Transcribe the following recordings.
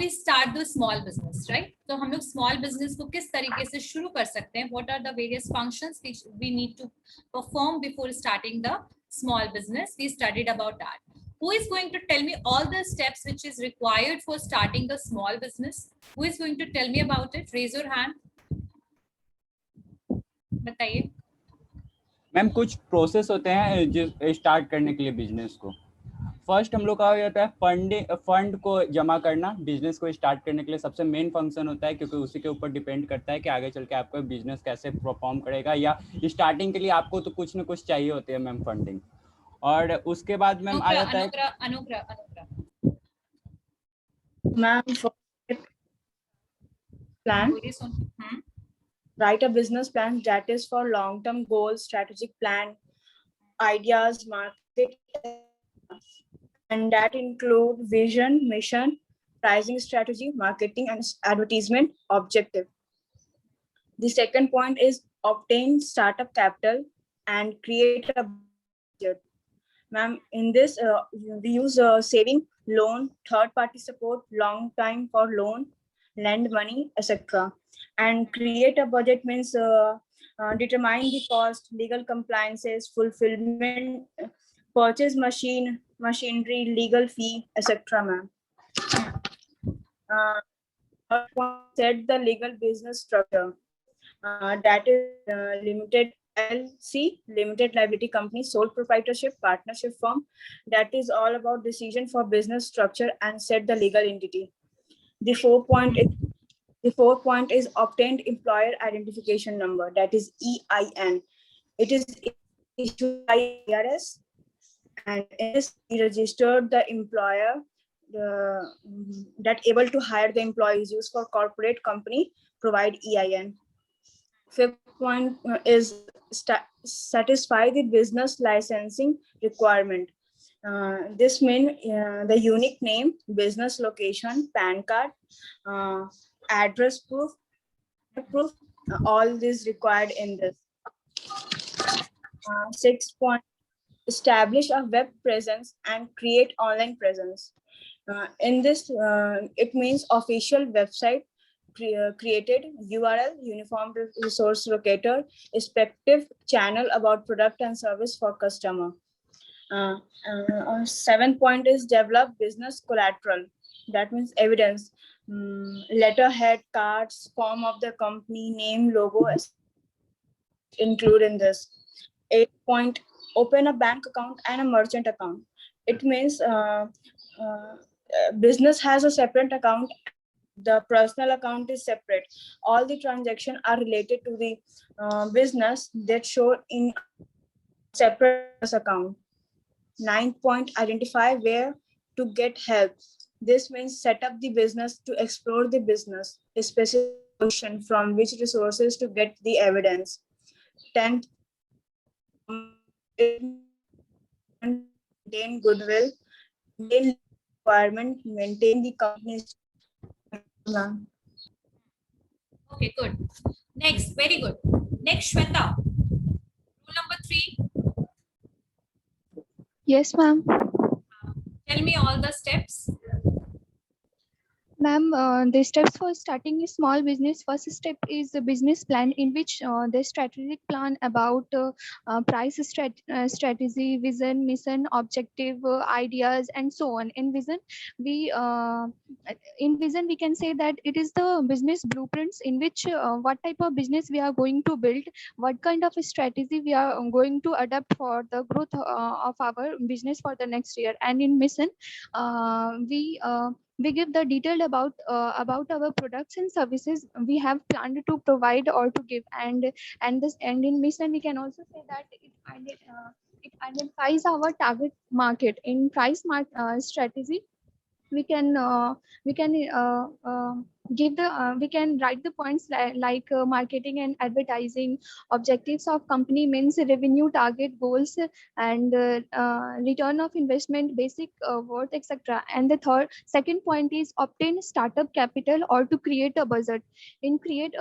we start the small business, right? तो हम लोग small business को किस तरीके से शुरू कर सकते हैं? What are the various functions which we need to perform before starting the small business? We studied about that. Who is going to tell me all the steps which is required for starting the small business? Who is going to tell me about it? Raise your hand. बताइए. Ma'am कुछ process होते हैं जो start करने के लिए business को. First हम लोग का हो जाता है फंड को जमा करना. बिजनेस को स्टार्ट करने के लिए सबसे मेन फंक्शन होता है, क्योंकि उसी के ऊपर डिपेंड करता है कि आगे चल के आपका बिजनेस कैसे परफॉर्म करेगा, या स्टार्टिंग के लिए आपको तो कुछ ना कुछ चाहिए होती है मैम फंडिंग. और उसके बाद मैम आ जाता है अनुग्रह ma'am plan. Write a business plan that is for long-term goals, strategic plan, ideas, market, and that include vision, mission, pricing strategy, marketing and advertisement objective. The second point is obtain startup capital and create a budget. Ma'am, in this we use saving, loan, third-party support, long time for loan, lend money, etc. And create a budget means determine the cost, legal compliances, fulfillment, purchase machinery, legal fee, etc. Ma'am. Set the legal business structure. That is limited LC, limited liability company, sole proprietorship, partnership firm. That is all about decision for business structure and set the legal entity. The fourth point is obtained employer identification number, that is EIN. It is issued by IRS, and it is registered the employer that able to hire the employees. Use for corporate company, provide EIN. Fifth point is satisfy the business licensing requirement. This means the unique name, business location, PAN card, address proof, all this required in this. Sixth point, establish a web presence and create online presence. In this, it means official website created, URL, uniform resource locator, respective channel about product and service for customer. Seventh point is develop business collateral. That means evidence, letterhead, cards, form of the company, name, logo, include in this. 8th point, open a bank account and a merchant account. It means business has a separate account. The personal account is separate. All the transactions are related to the business that show in separate account. 9th point, identify where to get help. This means set up the business to explore the business, a specific question from which resources to get the evidence. 10th, maintain goodwill, maintain requirement, maintain the company's. Okay, good. Next, very good. Next, Shweta. Rule number 3. Yes, ma'am. Tell me all the steps. Ma'am, the steps for starting a small business. First step is the business plan, in which the strategic plan about price strategy, vision, mission, objective, ideas, and so on. In vision, we can say that it is the business blueprints, in which what type of business we are going to build, what kind of a strategy we are going to adapt for the growth of our business for the next year. And in mission, we give the detailed about our products and services we have planned to provide or to give, and in mission we can also say that it identifies our target market. In price strategy, we can give the we can write the points like marketing and advertising, objectives of company means revenue, target, goals, and return of investment, basic worth, etc. And the second point is obtain startup capital or to create a budget. To create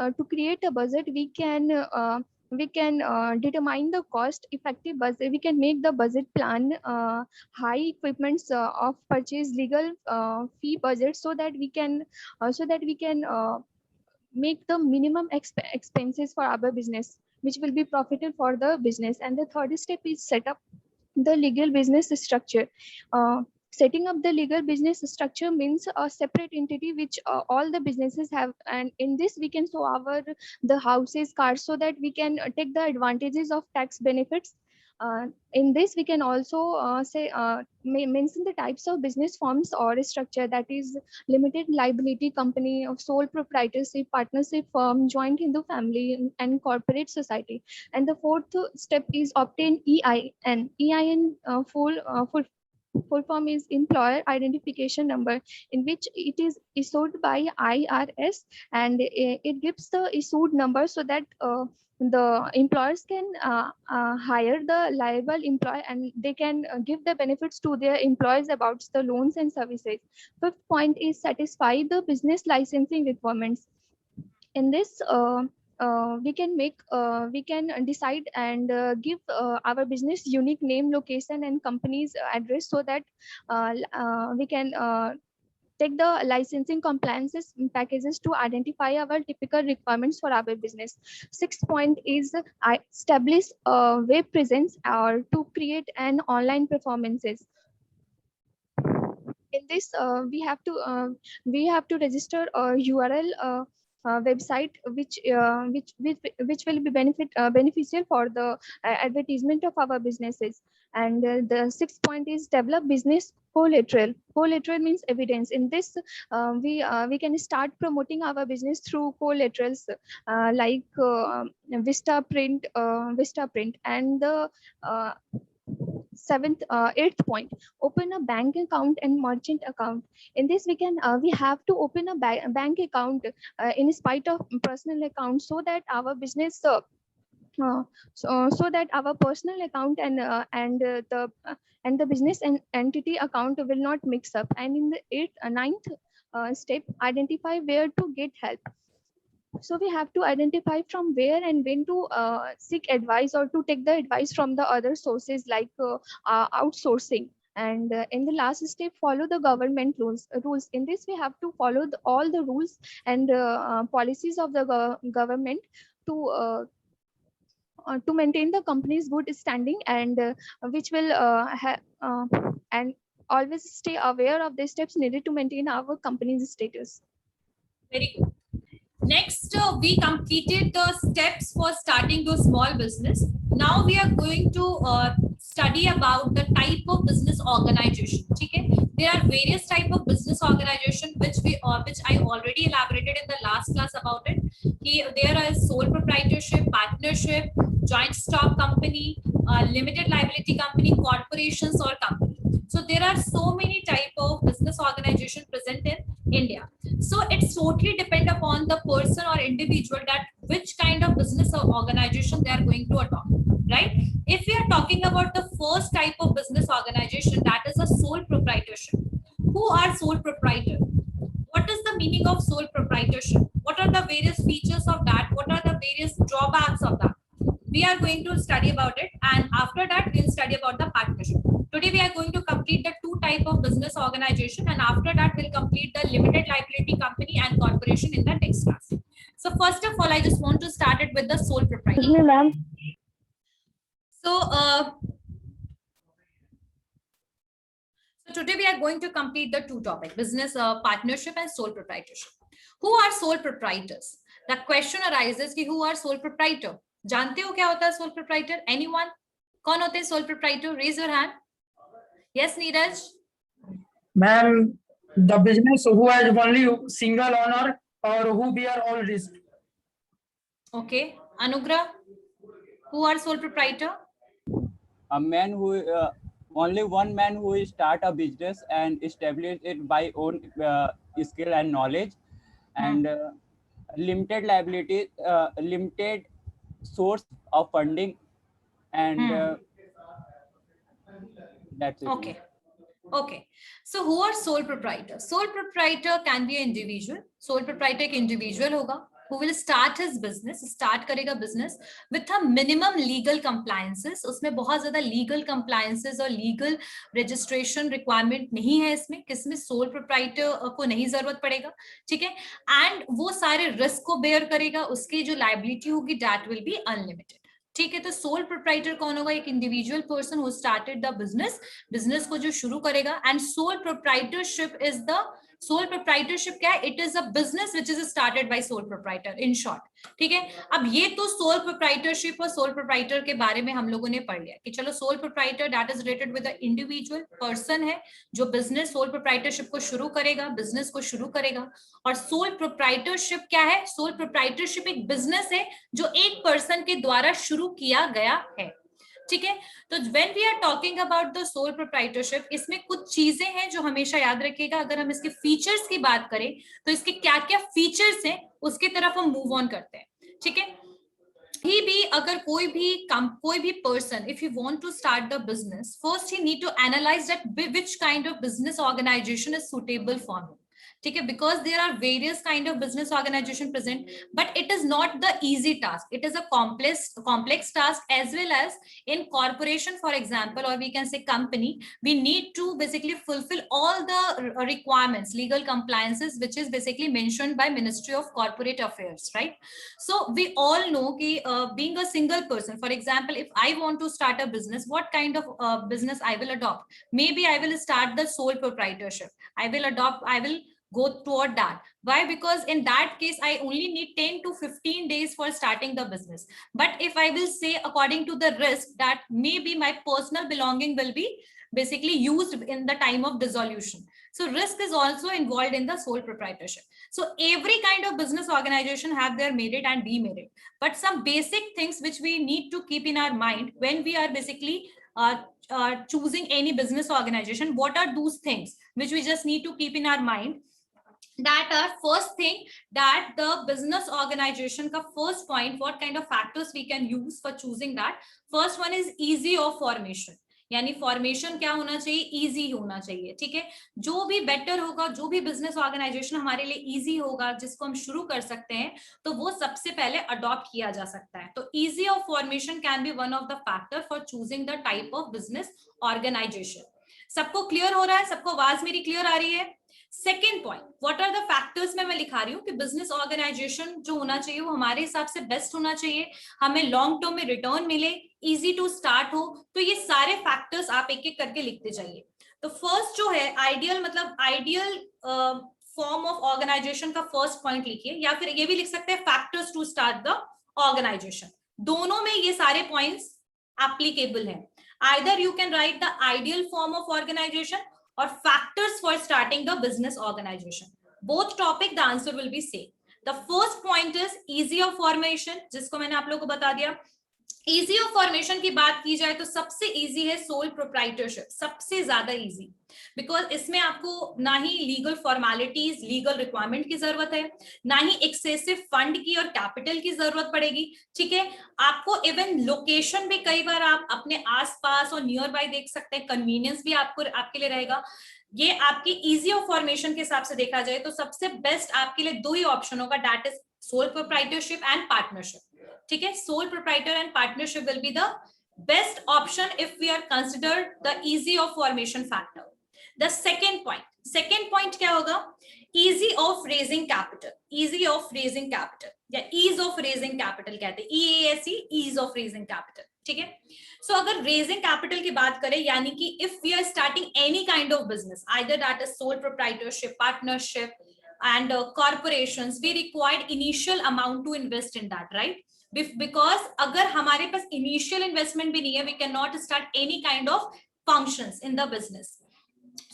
a budget, we can we can determine the cost effective budget. We can make the budget plan, high equipments of purchase, legal fee budget, so that we can make the minimum expenses for our business, which will be profitable for the business. And the third step is set up the legal business structure. uh, Setting up the legal business structure means a separate entity which all the businesses have, and in this we can show our the houses, cars, so that we can take the advantages of tax benefits. In this we can also mention the types of business forms or structure, that is limited liability company, of sole proprietorship, partnership firm, joint Hindu family, and corporate society. And the fourth step is obtain EIN. EIN full form is employer identification number, in which it is issued by IRS, and it gives the issued number so that the employers can hire the liable employee, and they can give the benefits to their employees about the loans and services. Fifth point is satisfy the business licensing requirements. In this we can decide and give our business unique name, location, and company's address, so that we can take the licensing compliances packages to identify our typical requirements for our business. Sixth point is establish a web presence or to create an online performances. In this we have to register a URL website which will be beneficial for the advertisement of our businesses. And the sixth point is develop business collateral. Collateral means evidence. In this we can start promoting our business through collaterals like Vista Print. And the eighth point, open a bank account and merchant account. In this we have to open a bank account in spite of personal account, so that our business so that our personal account and the business and entity account will not mix up. And in the ninth step, identify where to get help. So we have to identify from where and when to seek advice, or to take the advice from the other sources, like outsourcing. And in the last step, follow the government rules. In this we have to follow all the rules and policies of the government to maintain the company's good standing, and which will and always stay aware of the steps needed to maintain our company's status. Very good. Next, we completed the steps for starting your small business. Now we are going to study about the type of business organization. Okay? There are various type of business organization which I already elaborated in the last class about it. There is sole proprietorship, partnership, joint stock company, limited liability company, corporations, or company. So there are so many type of business organization present in India. So it's totally depend upon the person or individual that which kind of business or organization they are going to adopt, right? If we are talking about the first type of business organization, that is a sole proprietorship. Who are sole proprietor? What is the meaning of sole proprietorship? What are the various features of that? What are the various drawbacks of that? We are going to study about it, and after that we'll study about the partnership. Today we are going to complete the two type of business organization, and after that we'll complete the limited liability company and corporation in the next class. So first of all, I just want to start it with the sole proprietor. Ma'am. So today we are going to complete the two topic, business partnership and sole proprietorship. Who are sole proprietors? The question arises कि who are sole proprietor? जानते हो क्या होता है sole proprietor? Anyone? कौन होते हैं sole proprietor? Raise your hand. Yes, Neeraj. Ma'am, the business who has only single owner or who bear all risk. Okay. Anugrah. Who are sole proprietor? A man who only one man who start a business and establish it by own skill and knowledge, and limited liability, limited source of funding, and that's it. Okay. So who are sole proprietor? Sole proprietor can be an individual. Sole proprietor एक individual होगा. who will start his business, start करेगा business with a minimum legal compliances. उसमें बहुत ज्यादा legal compliances और legal registration requirement नहीं है इसमें, किसमें sole proprietor को नहीं जरूरत पड़ेगा, ठीक है, and वो सारे risk को bear करेगा, उसकी जो liability होगी that will be unlimited. ठीक है, तो सोल प्रोप्राइटर कौन होगा? एक individual person who started the business, business को जो शुरू करेगा. And sole proprietorship is the, sole proprietorship क्या है? It is a business which is started by sole proprietor, in short. ठीक है, अब ये तो सोल प्रोप्राइटरशिप और सोल प्रोप्राइटर के बारे में हम लोगों ने पढ़ लिया कि चलो sole proprietor that is related with the individual person है जो बिजनेस सोल प्रोप्राइटरशिप को शुरू करेगा, बिजनेस को शुरू करेगा. और सोल प्रोप्राइटरशिप क्या है? सोल प्रोप्राइटरशिप एक बिजनेस है जो एक पर्सन के द्वारा शुरू किया गया है. ठीक है, तो when we are talking about the sole proprietorship, इसमें कुछ चीजें हैं जो हमेशा याद रखिएगा. अगर हम इसके फीचर्स की बात करें तो इसके क्या क्या फीचर्स हैं उसकी तरफ हम मूव ऑन करते हैं. ठीक है, ही भी अगर कोई भी person if you want to start the business, first he need to analyse that which kind of business organisation is suitable for him. ठीक है, because there are various kind of business organisation present, but it is not the easy task, it is a complex task as well as in corporation for example, or we can say company, we need to basically fulfill all the requirements, legal compliances which is basically mentioned by Ministry of Corporate Affairs, right? So we all know ki, being a single person, for example, if I want to start a business, what kind of business I will adopt? Maybe I will start the sole proprietorship, I will go toward that. Why? Because in that case I only need 10 to 15 days for starting the business. But if I will say according to the risk that maybe my personal belonging will be basically used in the time of dissolution, so risk is also involved in the sole proprietorship. So every kind of business organization have their merit and demerit, but some basic things which we need to keep in our mind when we are basically choosing any business organization. What are those things which we just need to keep in our mind? That are first thing, that the business organization ka first point, what kind of factors we can use for choosing that. First one is easy of formation, यानी formation क्या होना चाहिए? Easy होना चाहिए. ठीक है, जो भी बेटर होगा, जो भी बिजनेस ऑर्गेनाइजेशन हमारे लिए इजी होगा, जिसको हम शुरू कर सकते हैं, तो वो सबसे पहले अडॉप्ट किया जा सकता है. तो easy of formation can be one of the factor for choosing the type of business organisation. सबको क्लियर हो रहा है? सबको आवाज मेरी क्लियर आ रही है? Second point, what are the factors में मैं लिखा रही हूँ कि बिजनेस ऑर्गेनाइजेशन जो होना चाहिए वो हमारे हिसाब से बेस्ट होना चाहिए, हमें लॉन्ग टर्म में रिटर्न मिले, इजी टू स्टार्ट हो. तो ये सारे फैक्टर्स आप एक एक करके लिखते जाइए. तो फर्स्ट जो है आइडियल, मतलब आइडियल फॉर्म ऑफ ऑर्गेनाइजेशन का फर्स्ट पॉइंट लिखिए, या फिर ये भी लिख सकते हैं factors to start the organisation. दोनों में ये सारे पॉइंट्स एप्लीकेबल हैं. Either you can write the ideal form of organisation or factors for starting the business organization. Both topic the answer will be same. The first point is easy of formation, जिसको मैंने आप लोगों को बता दिया. Easy of formation की बात की जाए तो सबसे इजी है सोल प्रोप्राइटरशिप, सबसे ज्यादा इजी, बिकॉज इसमें आपको ना ही लीगल फॉर्मेलिटीज, लीगल रिक्वायरमेंट की जरूरत है, ना ही एक्सेसिव फंड की और कैपिटल की जरूरत पड़ेगी. ठीक है, आपको इवन लोकेशन भी कई बार आप अपने आसपास और नियर बाय देख सकते हैं, कन्वीनियंस भी आपके लिए रहेगा. ये आपकी इजी ऑफ फॉर्मेशन के हिसाब से देखा जाए तो सबसे बेस्ट आपके लिए दो ही ऑप्शन होगा, that is sole proprietorship and partnership. ठीक है, sole proprietor and partnership will be the best option if we are consider the easy of formation factor. The second point क्या होगा? Easy of raising capital. Easy of raising capital या ease of raising capital कहते हैं, EASE, ease of raising capital. ठीक है, सो अगर raising capital की बात करें, यानी कि if we are starting any kind of business, either that is sole proprietorship, partnership and corporations, we required initial amount to invest in that, right? Because अगर हमारे पास initial investment भी नहीं है, we cannot start any kind of functions in the business.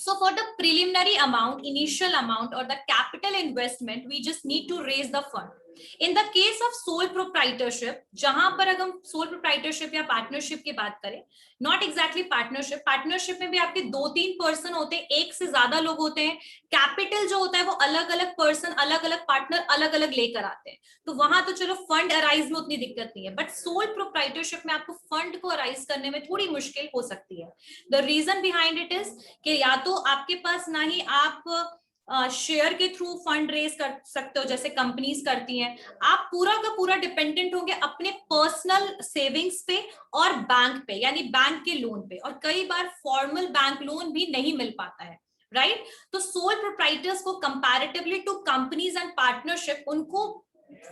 So for the preliminary amount, initial amount or the capital investment, we just need to raise the fund. In the case of sole proprietorship, जहां पर अगर हम sole proprietorship या partnership की बात करें, not exactly partnership में भी आपके 2-3 पर्सन होते हैं, एक से ज्यादा लोग होते हैं, कैपिटल जो होता है वो अलग अलग पर्सन, अलग अलग पार्टनर अलग अलग लेकर आते हैं, तो वहां तो चलो फंड अराइज में उतनी दिक्कत नहीं है, बट सोल प्रोप्राइटरशिप में आपको फंड को अराइज करने में थोड़ी मुश्किल हो सकती है. The reason behind it is कि या तो आपके पास ना ही आप शेयर के थ्रू फंड रेज कर सकते हो जैसे कंपनीज करती हैं। आप पूरा का पूरा डिपेंडेंट होंगे अपने पर्सनल सेविंग्स पे और बैंक पे, यानी बैंक के लोन पे, और कई बार फॉर्मल बैंक लोन भी नहीं मिल पाता है, राइट। तो सोल प्रोप्राइटर्स को comparatively to companies and partnership, उनको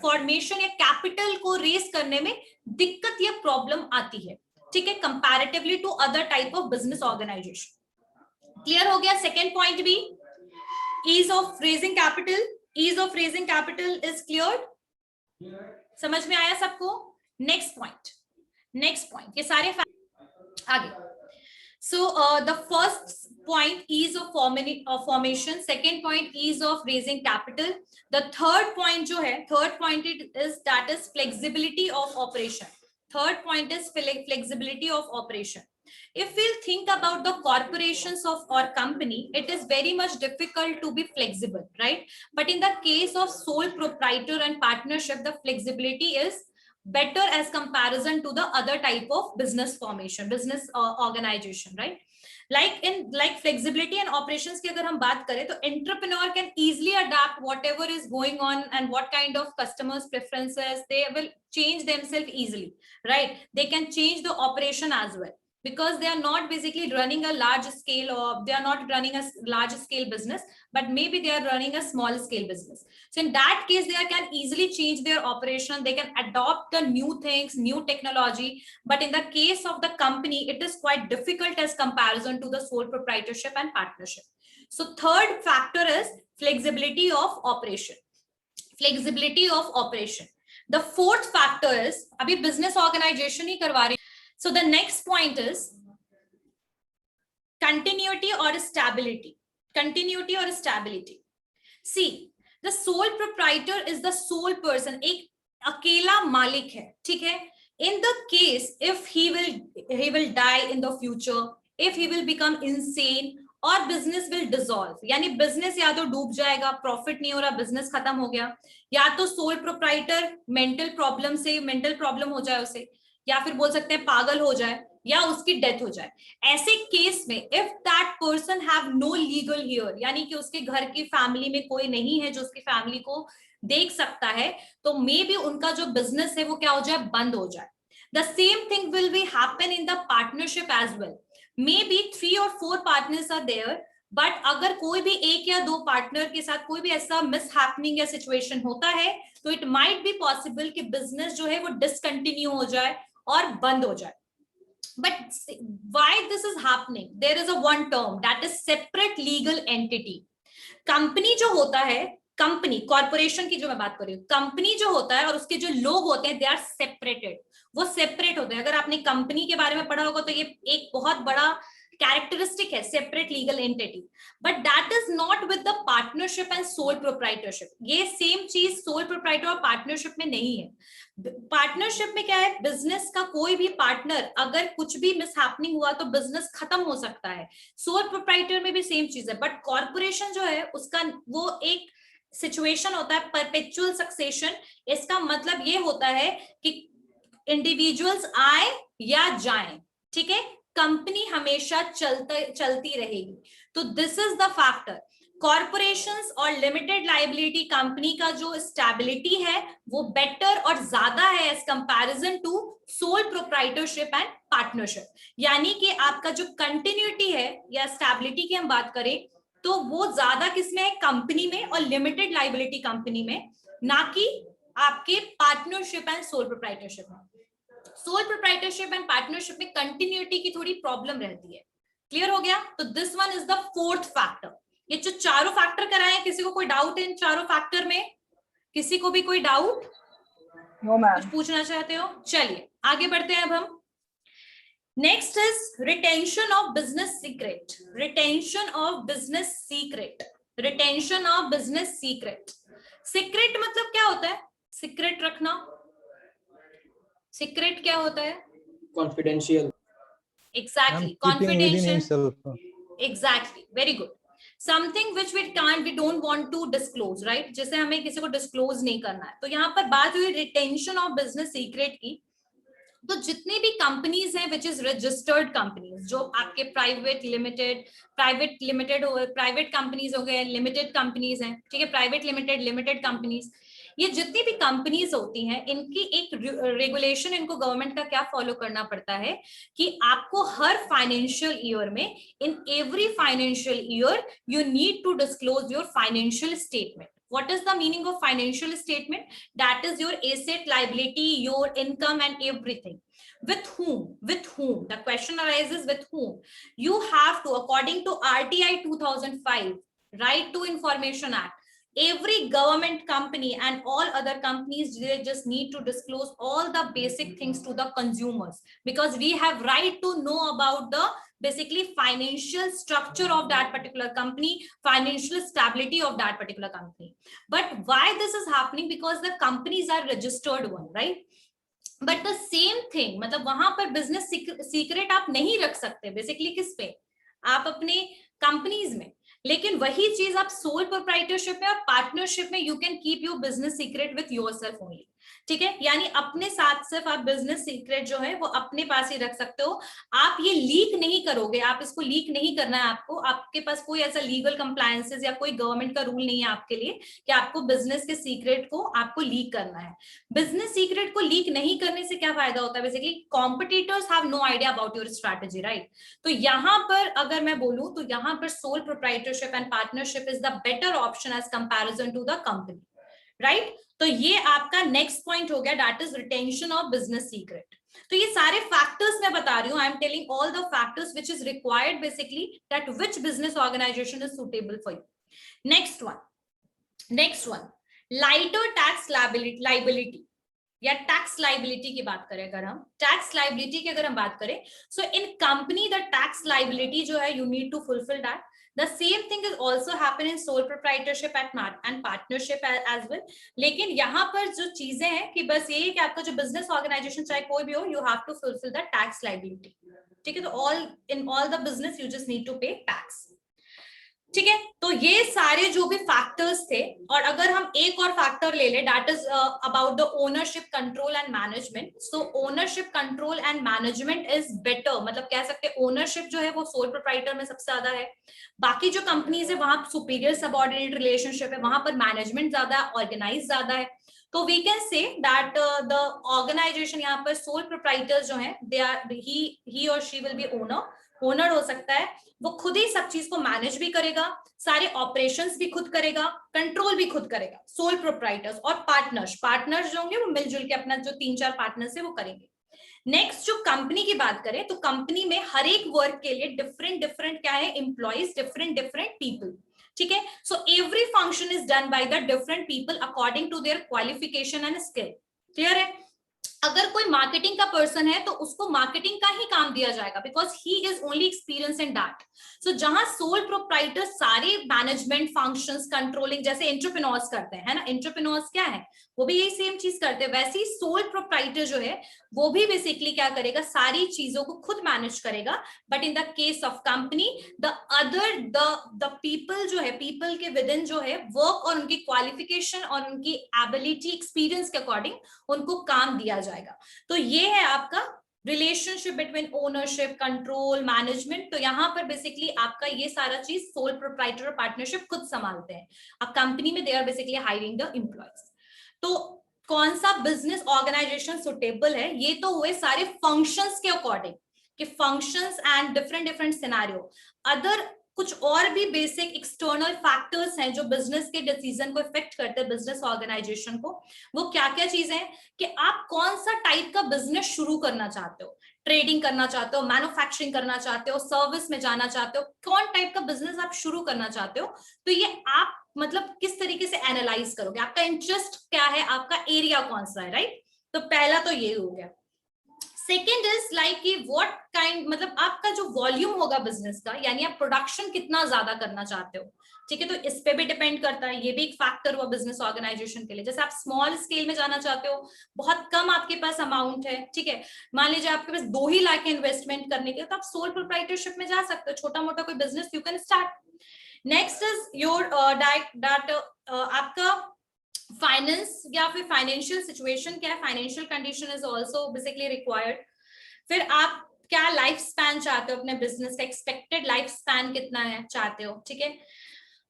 फॉर्मेशन या कैपिटल को रेज करने में दिक्कत या प्रॉब्लम आती है, ठीक है, comparatively to other type of business organisation. Clear हो गया सेकेंड पॉइंट भी? ease of raising capital is cleared? समझ में आया सबको? नेक्स्ट पॉइंट ये सारे आगे। So the first point, ease of formation. Second point, ease of raising capital. The third point जो है, third point is flexibility of operation. Third point is flexibility of operation. If we'll think about the corporations of our company, it is very much difficult to be flexible, right? But in the case of sole proprietor and partnership, the flexibility is better as comparison to the other type of business formation, business organization, right? Like flexibility and operations की अगर हम बात करें तो entrepreneur can easily adapt whatever is going on and what kind of customers preferences, they will change themselves easily, right? They can change the operation as well, because they are not basically running a large scale, or they are not running a large scale business, but maybe they are running a small scale business. So in that case, they can easily change their operation. They can adopt the new things, new technology. But in the case of the company, it is quite difficult as comparison to the sole proprietorship and partnership. So third factor is flexibility of operation. Flexibility of operation. The fourth factor is, abhi business organization hi karwa rahe. So the next point is continuity or stability. Continuity or stability. See, the sole proprietor is the sole person. एक अकेला मालिक है, ठीक है? In the case if he will die in the future, if he will become insane, और business will dissolve, यानी business या तो डूब जाएगा, profit नहीं हो रहा, business खत्म हो गया, या तो sole proprietor mental problem हो जाए उसे, या फिर बोल सकते हैं पागल हो जाए, या उसकी डेथ हो जाए। ऐसे केस में if that person have no legal heir, यानी कि उसके घर की फैमिली में कोई नहीं है जो उसकी फैमिली को देख सकता है, तो मे बी उनका जो बिजनेस है वो क्या हो जाए, बंद हो जाए। The same thing will be happen in the partnership as well. Maybe 3 or 4 partners are there, but अगर कोई भी एक या दो पार्टनर के साथ कोई भी ऐसा मिसहैपनिंग या सिचुएशन होता है, तो इट माइट बी पॉसिबल कि बिजनेस जो है वो डिसकंटिन्यू हो जाए और बंद हो जाए। But why this is happening? There is a one term, that is separate legal entity. Company जो होता है, कंपनी कॉर्पोरेशन की जो मैं बात कर रही हूँ, कंपनी जो होता है और उसके जो लोग होते हैं, दे आर सेपरेटेड, वो सेपरेट होते हैं। अगर आपने कंपनी के बारे में पढ़ा होगा तो ये एक बहुत बड़ा कैरेक्टरिस्टिक है, separate legal entity. But that is not with the partnership and sole proprietorship. ये सेम चीज सोल प्रोप्राइटर और पार्टनरशिप में नहीं है। पार्टनरशिप में क्या है, बिजनेस का कोई भी पार्टनर अगर कुछ भी मिसहैपनिंग हुआ तो बिजनेस खत्म हो सकता है। सोल प्रोप्राइटर में भी सेम चीज है, बट कॉर्पोरेशन जो है उसका वो एक सिचुएशन होता है परपेचुअल सक्सेशन। इसका मतलब ये होता है कि इंडिविजुअल्स आए या जाएं, ठीक है, कंपनी हमेशा चलती रहेगी। तो this is the factor. Corporations और लिमिटेड लायबिलिटी कंपनी का जो स्टेबिलिटी है वो बेटर और ज्यादा है as comparison to sole proprietorship and partnership. यानी कि आपका जो कंटिन्यूटी है या स्टेबिलिटी की हम बात करें तो वो ज्यादा किसमें है, कंपनी में और लिमिटेड लायबिलिटी कंपनी में, ना कि आपके पार्टनरशिप एंड सोल प्रोप्राइटरशिप में। सोल प्रोप्राइटरशिप एंड पार्टनरशिप में कंटिन्यूटी की थोड़ी प्रॉब्लम रहती है। क्लियर हो गया? तो this one is the fourth factor. ये जो चारों फैक्टर कराए, किसी को कोई डाउट इन चारों फैक्टर में? किसी को भी कोई डाउट? No ma'am. कुछ पूछना चाहते हो? चलिए आगे बढ़ते हैं अब हम। Next is retention of business secret. Retention of business secret. Retention of business secret. Secret मतलब क्या होता है? सीक्रेट रखना। सीक्रेट क्या होता है? Confidential. Exactly, confidential. Exactly, very good. Something which we don't want to disclose, right? जैसे हमें किसी को डिस्क्लोज नहीं करना है। तो यहाँ पर बात हुई रिटेंशन ऑफ बिजनेस सीक्रेट की। तो जितनी भी कंपनीज हैं विच इज रजिस्टर्ड कंपनीज, जो आपके प्राइवेट कंपनीज हो गए, लिमिटेड कंपनीज हैं, ठीक है, प्राइवेट लिमिटेड कंपनीज, ये जितनी भी कंपनीज होती हैं इनकी एक रेगुलेशन, इनको गवर्नमेंट का क्या फॉलो करना पड़ता है कि आपको हर फाइनेंशियल ईयर में, in every financial year you need to disclose your financial statement. What is the meaning of financial statement? That is your asset, liability, your income and everything. With whom? With whom? The question arises, with whom? You have to, according to RTI 2005, Right to Information Act, every government company and all other companies, they just need to disclose all the basic things to the consumers, because we have right to know about the basically financial structure of that particular company, financial stability of that particular company. But why this is happening? Because the companies are registered one, right? But the same thing, मतलब वहां पर business secret आप नहीं रख सकते basically, किस पे? आप अपने कंपनीज में. लेकिन वही चीज आप सोल प्रोप्राइटरशिप में और पार्टनरशिप में you can keep your business secret with yourself only. ठीक है, यानी अपने साथ सिर्फ आप बिजनेस सीक्रेट जो है वो अपने पास ही रख सकते हो. आप ये लीक नहीं करोगे, आप इसको लीक नहीं करना है आपको. आपके पास कोई ऐसा लीगल कंप्लायंसेस या कोई गवर्नमेंट का रूल नहीं है आपके लिए कि आपको बिजनेस के सीक्रेट को आपको लीक करना है. बिजनेस सीक्रेट को लीक नहीं करने से क्या फायदा होता है? Basically competitors have no idea about your strategy, right? तो यहाँ पर अगर मैं बोलूं तो यहाँ पर sole proprietorship and partnership is the better option as comparison to the company, right? तो ये आपका नेक्स्ट पॉइंट हो गया, that is retention of business secret. तो ये सारे फैक्टर्स मैं बता रही हूँ, I am telling all the factors which is required basically that which business organisation is suitable for you. Next one lighter tax liability या टैक्स लाइबिलिटी की बात करें. अगर हम टैक्स लाइबिलिटी की अगर हम बात करें, so in company the tax liability जो है you need to fulfil that. The same thing is also happen in sole proprietorship and partnership as well. लेकिन यहाँ पर जो चीजें हैं कि बस ये है कि आपका जो बिजनेस ऑर्गेनाइजेशन चाहे कोई भी हो, you have to fulfill the tax liability. ठीक है, तो in all the business you just need to pay tax. ठीक है, तो ये सारे जो भी फैक्टर्स थे, और अगर हम एक और फैक्टर ले लें, that is about the ownership, control and management. So ownership, control and management is better, मतलब कह सकते हैं ओनरशिप जो है वो सोल प्रोप्राइटर में सबसे ज्यादा है. बाकी जो कंपनीज है वहां सुपीरियर सबऑर्डिनेट रिलेशनशिप है, वहां पर मैनेजमेंट ज्यादा, ऑर्गेनाइज ज्यादा है. तो we can say that the organisation, यहाँ पर सोल प्रोप्राइटर जो है, दे आर ही और शी विल बी ओनर हो सकता है. वो खुद ही सब चीज को मैनेज भी करेगा, सारे ऑपरेशंस भी खुद करेगा, कंट्रोल भी खुद करेगा, सोल प्रोप्राइटर्स. और पार्टनर्स जो होंगे वो मिलजुल के अपना जो 3-4 पार्टनर्स है वो करेंगे. नेक्स्ट जो कंपनी की बात करें तो कंपनी में हर एक वर्क के लिए डिफरेंट क्या है, एम्प्लॉइज, डिफरेंट पीपल. ठीक है, so every function is done by the different people according to their qualification and skill. Clear है? अगर कोई मार्केटिंग का पर्सन है तो उसको मार्केटिंग का ही काम दिया जाएगा, because he is only experience in that. So जहां सोल प्रोप्राइटर सारे मैनेजमेंट फंक्शंस, कंट्रोलिंग जैसे एंटरप्रेन्योर्स करते हैं, है ना, एंटरप्रेन्योर्स क्या है, वो भी यही सेम चीज करते हैं. वैसे ही सोल प्रोप्राइटर जो है वो भी बेसिकली क्या करेगा, सारी चीजों को खुद मैनेज करेगा. But in the case of company the people जो है, पीपल के विद इन जो है वर्क और उनकी क्वालिफिकेशन और उनकी एबिलिटी, एक्सपीरियंस के अकॉर्डिंग उनको काम दिया जाएगा. तो ये है आपका relationship between ownership, control, management. तो यहाँ पर बेसिकली आपका ये सारा चीज सोल प्रोप्राइटर और पार्टनरशिप खुद संभालते हैं. अब कंपनी में they are basically hiring the employees. तो कौन सा बिजनेस ऑर्गेनाइजेशन सुटेबल है, ये तो हुए सारे फंक्शंस के अकॉर्डिंग, कि functions and different scenario. Other कुछ और भी बेसिक एक्सटर्नल फैक्टर्स हैं जो बिजनेस के डिसीजन को इफेक्ट करते हैं, बिजनेस ऑर्गेनाइजेशन को. वो क्या क्या चीजें हैं कि आप कौन सा टाइप का बिजनेस शुरू करना चाहते हो, ट्रेडिंग करना चाहते हो, मैन्युफैक्चरिंग करना चाहते हो, सर्विस में जाना चाहते हो, कौन टाइप का बिजनेस आप शुरू करना चाहते हो. तो ये आप मतलब किस तरीके से एनालाइज करोगे, आपका इंटरेस्ट क्या है, आपका एरिया कौन सा है, राइट? तो पहला तो ये हो गया. सेकेंड इज लाइक कि व्हाट काइंड, मतलब आपका जो वॉल्यूम होगा बिजनेस का, यानी आप प्रोडक्शन कितना ज्यादा करना चाहते हो. ठीक है, तो इस पे भी डिपेंड करता है, ये भी एक फैक्टर हुआ बिजनेस ऑर्गेनाइजेशन के लिए. जैसे आप स्मॉल स्केल में जाना चाहते हो, बहुत कम आपके पास अमाउंट है, ठीक है, मान लीजिए आपके पास 2 ही लाख इन्वेस्टमेंट करने के, तो आप सोल प्रोप्राइटरशिप में जा सकते हो, छोटा मोटा कोई business you can start. Next is your आपका फाइनेंस या फिर फाइनेंशियल सिचुएशन क्या है, financial condition is also basically required. फिर आप क्या लाइफ स्पैन चाहते हो अपने बिजनेस का, एक्सपेक्टेड लाइफ स्पैन कितना है चाहते हो, ठीक है।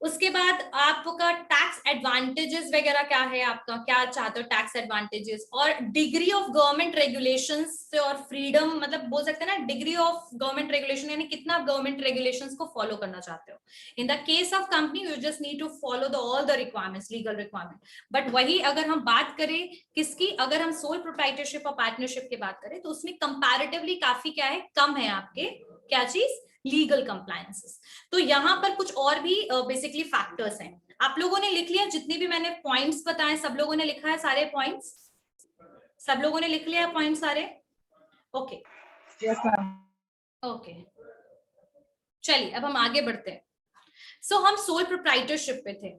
उसके बाद आपका टैक्स एडवांटेजेस वगैरह क्या है, आपका क्या चाहते हो टैक्स एडवांटेजेस, और डिग्री ऑफ गवर्नमेंट रेगुलेशंस से और फ्रीडम, मतलब बोल सकते हैं ना डिग्री ऑफ गवर्नमेंट रेगुलेशन, यानी कितना गवर्नमेंट रेगुलेशंस को फॉलो करना चाहते हो। In the case of company you just need to follow the all the requirements, legal requirement. But वही अगर हम बात करें किसकी, अगर हम सोल प्रोप्राइटरशिप और पार्टनरशिप की बात करें तो उसमें कंपैरेटिवली काफी क्या है, कम है आपके क्या चीज, लीगल कंप्लायंसेस। तो यहाँ पर कुछ और भी बेसिकली फैक्टर्स हैं। आप लोगों ने लिख लिया जितनी भी मैंने पॉइंट्स बताए, सब लोगों ने लिखा है सारे पॉइंट्स, सब लोगों ने लिख लिया पॉइंट सारे, ओके ओके। चलिए अब हम आगे बढ़ते हैं। सो हम सोल प्रोप्राइटरशिप पे थे,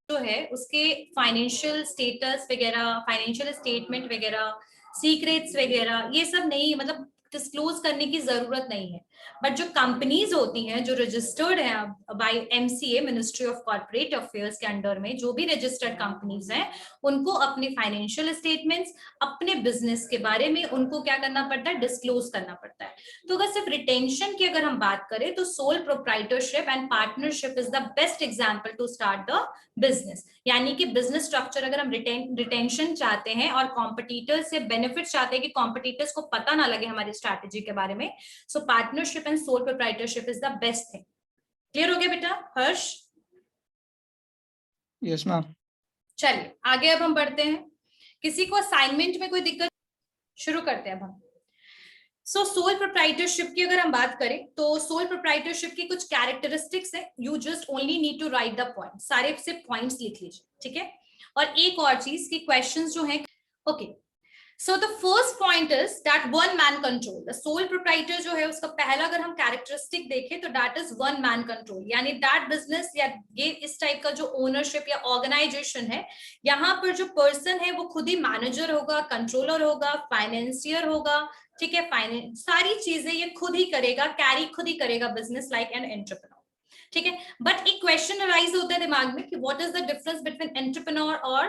जो है उसके फाइनेंशियल स्टेटस वगैरह, फाइनेंशियल स्टेटमेंट वगैरह, सीक्रेट्स वगैरह ये सब नहीं, मतलब डिस्क्लोज करने की जरूरत नहीं है। बट जो कंपनीज होती हैं जो रजिस्टर्ड है by MCA, ministry of corporate affairs के अंडर में जो भी रजिस्टर्ड कंपनीज हैं, उनको अपने फाइनेंशियल स्टेटमेंट्स, अपने बिजनेस के बारे में उनको क्या करना पड़ता है, डिस्क्लोज करना पड़ता है। तो अगर सिर्फ रिटेंशन की अगर हम बात करें तो sole proprietorship and partnership is the best example to start the business. यानी कि बिजनेस स्ट्रक्चर अगर हम रिटेंशन चाहते हैं और कॉम्पिटिटर्स से बेनिफिट चाहते हैं कि कॉम्पिटिटर्स को पता ना लगे हमारी स्ट्रैटेजी के बारे में, सो partnership and sole proprietorship is the best thing. Clear हो गया बेटा हर्ष? Yes ma'am. चलिए आगे अब हम बढ़ते हैं। किसी को असाइनमेंट में कोई दिक्कत? शुरू करते हैं अब हम। सो सोल प्रोप्राइटरशिप की अगर हम बात करें तो सोल प्रोप्राइटरशिप की कुछ कैरेक्टरिस्टिक्स है, you just only need to write the point, सारे से पॉइंट्स लिख लीजिए, ठीक है। और एक और चीज की क्वेश्चंस जो है, okay so the first point is that one man control. The sole proprietor जो है उसका पहला अगर हम कैरेक्टरिस्टिक देखें तो that is one man control, यानी दैट बिजनेस या ये इस टाइप का जो ओनरशिप या ऑर्गेनाइजेशन है, यहाँ पर जो पर्सन है वो खुद ही मैनेजर होगा, कंट्रोलर होगा, फाइनेंसियर होगा, ठीक है, फाइनेंस सारी चीजें ये खुद ही करेगा, कैरी खुद ही करेगा बिजनेस लाइक एन एंटरप्रेन्योर, ठीक है। बट एक क्वेश्चन अराइज होता है दिमाग में कि what is the difference between entrepreneur और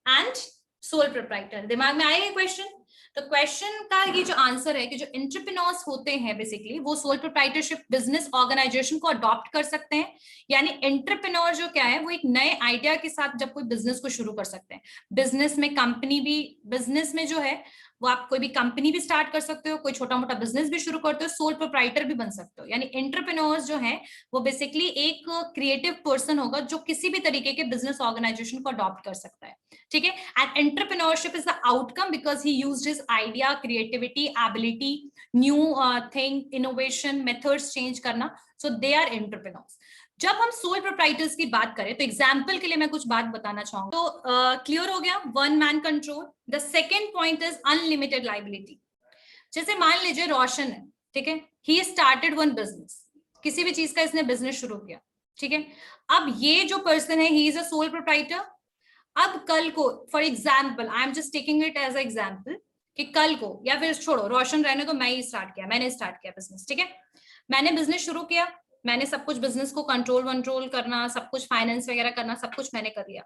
एंड सोल प्रोप्राइटर, दिमाग में आएगा क्वेश्चन? तो क्वेश्चन का ये जो आंसर है कि जो एंटरप्रेन्योर्स होते हैं बेसिकली वो सोल प्रोप्राइटरशिप बिजनेस ऑर्गेनाइजेशन को अडॉप्ट कर सकते हैं। यानी एंटरप्रेन्योर जो क्या है वो एक नए आइडिया के साथ जब कोई बिजनेस को शुरू कर सकते हैं, बिजनेस में कंपनी भी, बिजनेस में जो है वो आप कोई भी कंपनी भी स्टार्ट कर सकते हो, कोई छोटा मोटा बिजनेस भी शुरू करते हो, सोल प्रोप्राइटर भी बन सकते हो। यानी एंटरप्रेन्योर्स जो है वो बेसिकली एक क्रिएटिव पर्सन होगा जो किसी भी तरीके के बिजनेस ऑर्गेनाइजेशन को अडॉप्ट कर सकता है, ठीक है। And entrepreneurship is the outcome because he used his idea, creativity, ability, new thing, innovation, methods change करना, सो दे आर एंटरप्रेन्योर्स। जब हम सोल प्रोप्राइटर्स की बात करें तो एग्जाम्पल के लिए मैं कुछ बात बताना चाहूंगा। तो क्लियर हो गया, one man control. The second point is unlimited liability. जैसे मान लीजिए रोशन है, ठीक है, ही स्टार्टेड वन बिजनेस, किसी भी चीज का इसने बिजनेस शुरू किया, ठीक है। अब ये जो पर्सन है ही इज अ सोल प्रोप्राइटर। अब कल को for example, I am just taking it as a example, कि कल को, या फिर छोड़ो रोशन रहने तो मैं ही स्टार्ट किया, मैंने स्टार्ट किया बिजनेस, ठीक है, मैंने बिजनेस शुरू किया, मैंने सब कुछ बिजनेस को कंट्रोल करना, सब कुछ फाइनेंस वगैरह करना, सब कुछ मैंने कर लिया।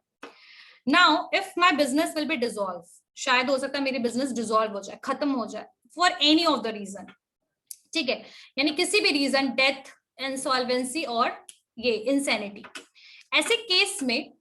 Now if my business will be dissolve, शायद हो सकता है मेरी बिजनेस डिसॉल्व हो जाए, खत्म हो जाए for any of the reason, ठीक है, यानी किसी भी रीजन, डेथ, इंसॉल्वेंसी और ये इंसैनिटी। ऐसे केस में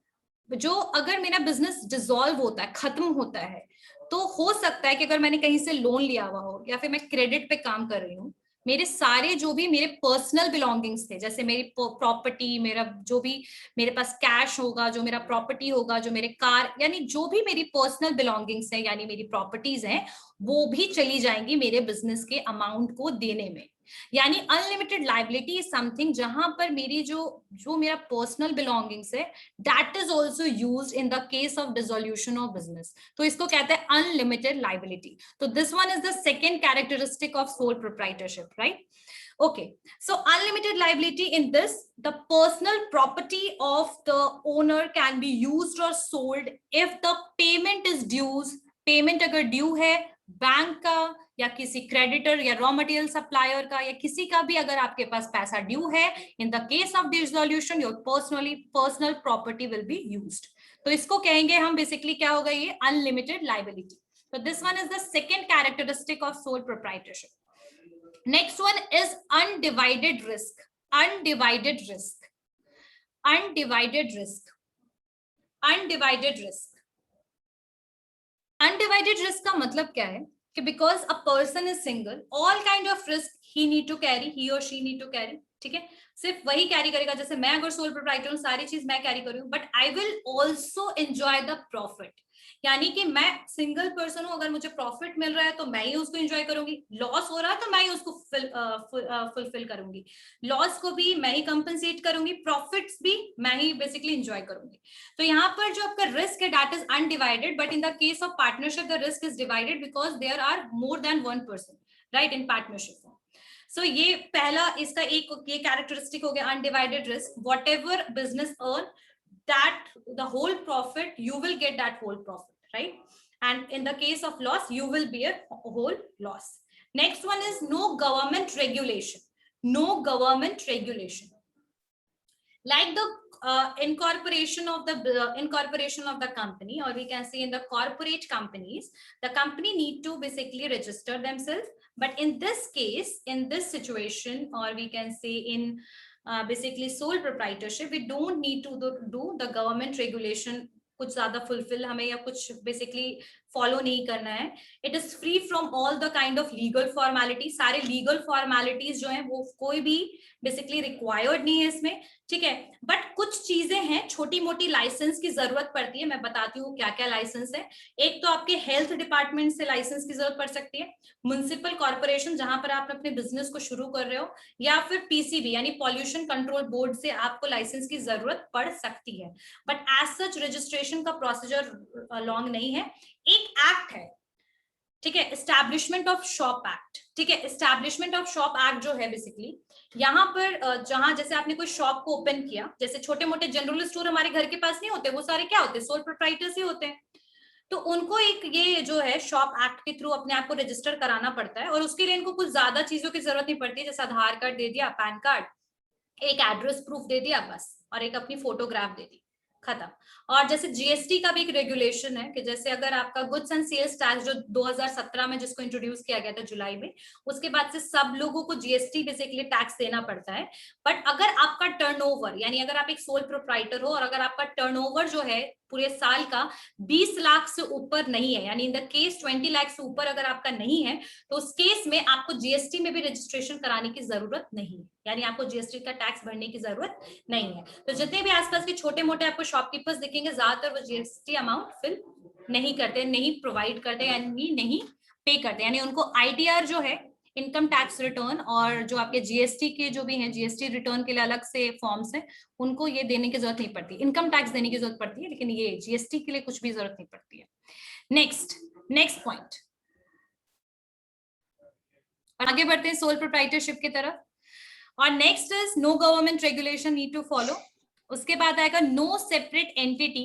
जो अगर मेरा बिजनेस डिसॉल्व होता है, खत्म होता है, तो हो सकता है कि अगर मैंने कहीं से लोन लिया हुआ हो या फिर मैं क्रेडिट पे काम कर रही हूँ, मेरे सारे जो भी मेरे पर्सनल बिलोंगिंग्स थे, जैसे मेरी प्रॉपर्टी, मेरा जो भी मेरे पास कैश होगा, जो मेरा प्रॉपर्टी होगा, जो मेरे कार, यानी जो भी मेरी पर्सनल बिलोंगिंग्स है, यानी मेरी प्रॉपर्टीज हैं, वो भी चली जाएंगी मेरे बिजनेस के अमाउंट को देने में। यानी अनलिमिटेड लाइबिलिटी इज समथिंग जहां पर मेरी जो मेरा पर्सनल बिलोंगिंग्स है, that is also used in the case of dissolution of business, तो इसको कहते हैं अनलिमिटेड लाइबिलिटी। तो this one is the second characteristic of sole proprietorship, right? Okay, so unlimited liability in this, the personal property of the owner can be used or sold if the payment is dues, payment अगर due है bank का या किसी creditor या raw material supplier का या किसी का भी अगर आपके पास पैसा ड्यू है, इन the case of dissolution your personal property will be used. तो इसको कहेंगे हम बेसिकली क्या होगा, ये unlimited liability. So this one is the second characteristic of sole proprietorship. Next one is undivided risk. Undivided risk. Undivided risk. Undivided risk. Undivided risk का मतलब क्या है कि because a person is single, all kind of risk he need to carry, he or she need to carry. ठीक है, सिर्फ वही carry करेगा। जैसे मैं अगर सोल प्रोप्राइटर हूँ, सारी चीज मैं कैरी करूँ, but I will also enjoy the profit. यानी कि मैं सिंगल पर्सन हूं, अगर मुझे प्रॉफिट मिल रहा है तो मैं ही उसको एंजॉय करूंगी, लॉस हो रहा है तो मैं ही उसको फुलफिल करूंगी, लॉस को भी मैं ही कंपनसेट करूंगी, प्रॉफिट्स भी मैं ही बेसिकली एंजॉय करूंगी। तो यहाँ पर जो आपका रिस्क है that is undivided, but in the case of partnership the risk is divided because there are more than one person, right, in partnership. So ये पहला इसका एक ये कैरेक्टरिस्टिक हो गया, undivided risk. Whatever business earn, that the whole profit, you will get that whole profit, right? And in the case of loss, you will bear whole loss. Next one is no government regulation. No government regulation. Like the incorporation of the company, or we can say in the corporate companies, the company need to basically register themselves. But in this case, in this situation, or we can say in basically sole proprietorship, we don't need to do the government regulation कुछ ज्यादा fulfil हमें या कुछ basically follow नहीं करना है। It is free from all the kind of legal formality. सारे legal formalities जो है वो कोई भी बेसिकली रिक्वायर्ड नहीं है इसमें, ठीक है। बट कुछ चीजें हैं, छोटी मोटी लाइसेंस की जरूरत पड़ती है। मैं बताती हूँ क्या क्या लाइसेंस है। एक तो आपके हेल्थ डिपार्टमेंट से लाइसेंस की जरूरत पड़ सकती है, म्युनिसिपल कॉर्पोरेशन जहां पर आप अपने बिजनेस को शुरू कर रहे हो, या फिर पीसीबी यानी पॉल्यूशन कंट्रोल बोर्ड से आपको लाइसेंस की जरूरत पड़ सकती है। बट एज सच रजिस्ट्रेशन का प्रोसीजर लॉन्ग नहीं है। एक एक्ट है, ठीक है, एस्टैब्लिशमेंट ऑफ शॉप एक्ट, ठीक है। एस्टैब्लिशमेंट ऑफ शॉप एक्ट जो है बेसिकली यहाँ पर जहां जैसे आपने कोई शॉप को ओपन किया, जैसे छोटे मोटे जनरल स्टोर हमारे घर के पास नहीं होते, वो सारे क्या होते हैं, सोल प्रोप्राइटर्स ही होते हैं। तो उनको एक ये जो है शॉप एक्ट के थ्रू अपने आप को रजिस्टर कराना पड़ता है, और उसके लिए इनको कुछ ज्यादा चीजों की जरूरत नहीं पड़ती है। जैसे आधार कार्ड दे दिया, पैन कार्ड, एक एड्रेस प्रूफ दे दिया बस, और एक अपनी फोटोग्राफ दे दी, खत्म। और जैसे जीएसटी का भी एक रेगुलेशन है कि जैसे अगर आपका गुड्स एंड सेल्स टैक्स जो 2017 में जिसको इंट्रोड्यूस किया गया था जुलाई में, उसके बाद से सब लोगों को जीएसटी बेसिकली टैक्स देना पड़ता है। बट अगर आपका टर्नओवर, यानी अगर आप एक सोल प्रोप्राइटर हो और अगर आपका टर्नओवर जो है पूरे साल का 20 लाख से ऊपर नहीं है, यानी इन द केस 20 लाख से ऊपर अगर आपका नहीं है, तो उस केस में आपको जीएसटी में भी रजिस्ट्रेशन कराने की जरूरत नहीं है, यानी आपको जीएसटी का टैक्स भरने की जरूरत नहीं है। तो जितने भी आसपास के छोटे मोटे आपको शॉपकीपर्स दिखेंगे, ज्यादातर वो जीएसटी अमाउंट फिल नहीं करते, नहीं प्रोवाइड करते, यानी नहीं पे करते। यानी उनको आईटीआर जो है इनकम टैक्स रिटर्न, और जो आपके जीएसटी के जो भी हैं जीएसटी रिटर्न के लिए अलग से फॉर्म्स हैं, उनको ये देने की जरूरत नहीं पड़ती। इनकम टैक्स देने की जरूरत पड़ती है, लेकिन ये जीएसटी के लिए कुछ भी जरूरत नहीं पड़ती है। नेक्स्ट पॉइंट, आगे बढ़ते हैं सोल प्रोप्राइटरशिप की तरफ। और next is no government regulation need to follow. उसके बाद आएगा no separate entity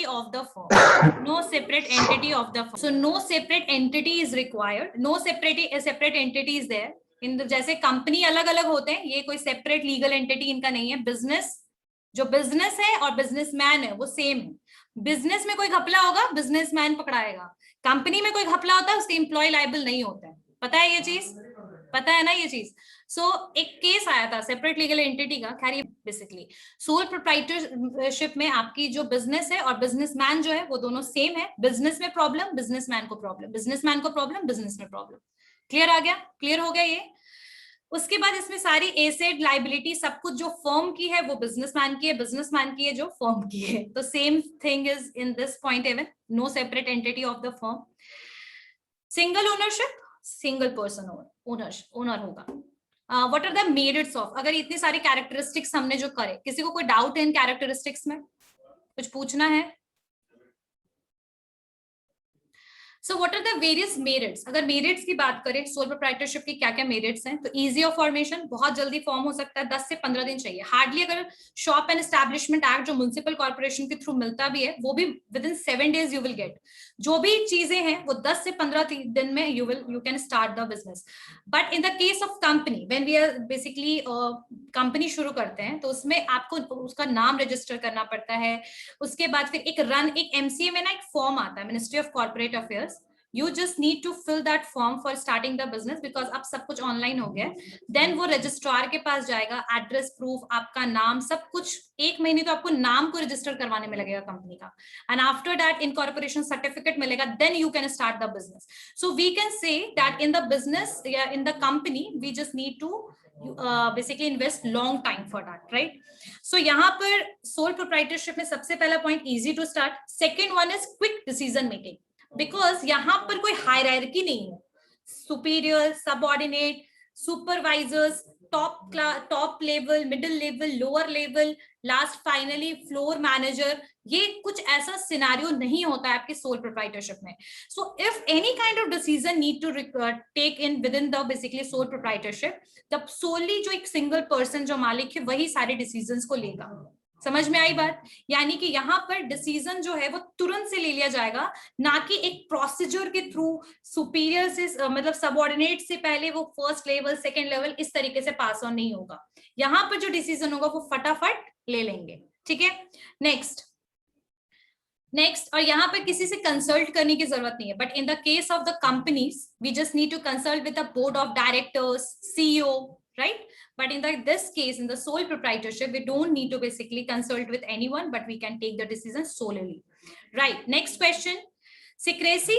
of the firm, no separate entity of the firm. So no separate entity is required, no separate entity is there in the, जैसे company अलग अलग होते हैं, ये कोई सेपरेट लीगल एंटिटी इनका नहीं है। बिजनेस, जो बिजनेस है और बिजनेसमैन है वो सेम है। बिजनेस में कोई घपला होगा, बिजनेसमैन पकड़ाएगा। कंपनी में कोई घपला होता है, उसके एम्प्लॉय लायबल नहीं होता है। पता है ये चीज, पता है ना ये चीज। एक केस आया था सेपरेट लीगल एंटिटी का। खैर, बेसिकली सोल प्रोप्राइटरशिप में आपकी जो बिजनेस है और बिजनेसमैन जो है वो दोनों सेम है। बिजनेस में प्रॉब्लम, बिजनेसमैन को प्रॉब्लम, बिजनेसमैन को प्रॉब्लम, बिजनेस में प्रॉब्लम। क्लियर आ गया, क्लियर हो गया ये। उसके बाद इसमें सारी एसेट लायबिलिटी सब कुछ जो फर्म की है वो बिजनेसमैन की है, बिजनेसमैन की है जो फर्म की है। तो same thing is in this point even, no separate entity of the firm. Single ownership, single person owner होगा। What are the merits of, अगर इतने सारे कैरेक्टरिस्टिक्स हमने जो करे, किसी को कोई डाउट है इन कैरेक्टरिस्टिक्स में, कुछ पूछना है? So what are the various merits? अगर मेरिट्स की बात करें सोल प्रोप्राइटरशिप की क्या क्या मेरिट्स हैं, तो इजी ऑफ फॉर्मेशन, बहुत जल्दी फॉर्म हो सकता है, 10 से 15 दिन चाहिए हार्डली। अगर शॉप एंड एस्टैब्लिशमेंट एक्ट जो म्युनिसिपल कॉर्पोरेशन के थ्रू मिलता भी है, वो भी with in 7 days you will get. जो भी चीजें हैं वो 10 से 15 दिन में you can start the business. But in the case of company, when we are basically company शुरू करते हैं, तो उसमें आपको उसका नाम रजिस्टर करना पड़ता है। उसके बाद फिर एक एमसीए में ना एक फॉर्म आता है, ministry of corporate affairs. You just need to fill that form for starting the business because अब सब कुछ ऑनलाइन हो गया है। देन वो रजिस्ट्रार के पास जाएगा, एड्रेस प्रूफ, आपका नाम, सब कुछ। 1 महीने तो आपको नाम को रजिस्टर करवाने में लगेगा कंपनी का, and after that incorporation certificate मिलेगा, then you can start the business. So we can say that in the business या in the company we just need to basically invest long time for that, right? So यहाँ पर sole proprietorship में सबसे पहला point easy to start. Second one is quick decision making, because यहाँ पर कोई hierarchy नहीं है। Superior, subordinate, supervisors, top level, middle level, lower level, last finally floor manager, ये कुछ ऐसा सिनेरियो नहीं होता है आपके सोल प्रोप्राइटरशिप में। So if any kind of decision need to take in within the basically sole proprietorship, तब solely जो एक सिंगल पर्सन जो मालिक है वही सारे डिसीजंस को लेगा। समझ में आई बात? यानी कि यहाँ पर डिसीजन जो है वो तुरंत से ले लिया जाएगा, ना कि एक प्रोसीजर के थ्रू सुपीरियर से मतलब सबऑर्डिनेट से पहले वो फर्स्ट लेवल, सेकंड लेवल, इस तरीके से पास ऑन नहीं होगा। यहाँ पर जो डिसीजन होगा वो फटाफट ले लेंगे, ठीक है? नेक्स्ट, और यहाँ पर किसी से कंसल्ट करने की जरूरत नहीं है, but in the case of the companies we just need to consult with the board of directors, CEO, right? But in this case, in the sole proprietorship, we don't need to basically consult with anyone, but we can take the decision solely, right? Next question, secrecy.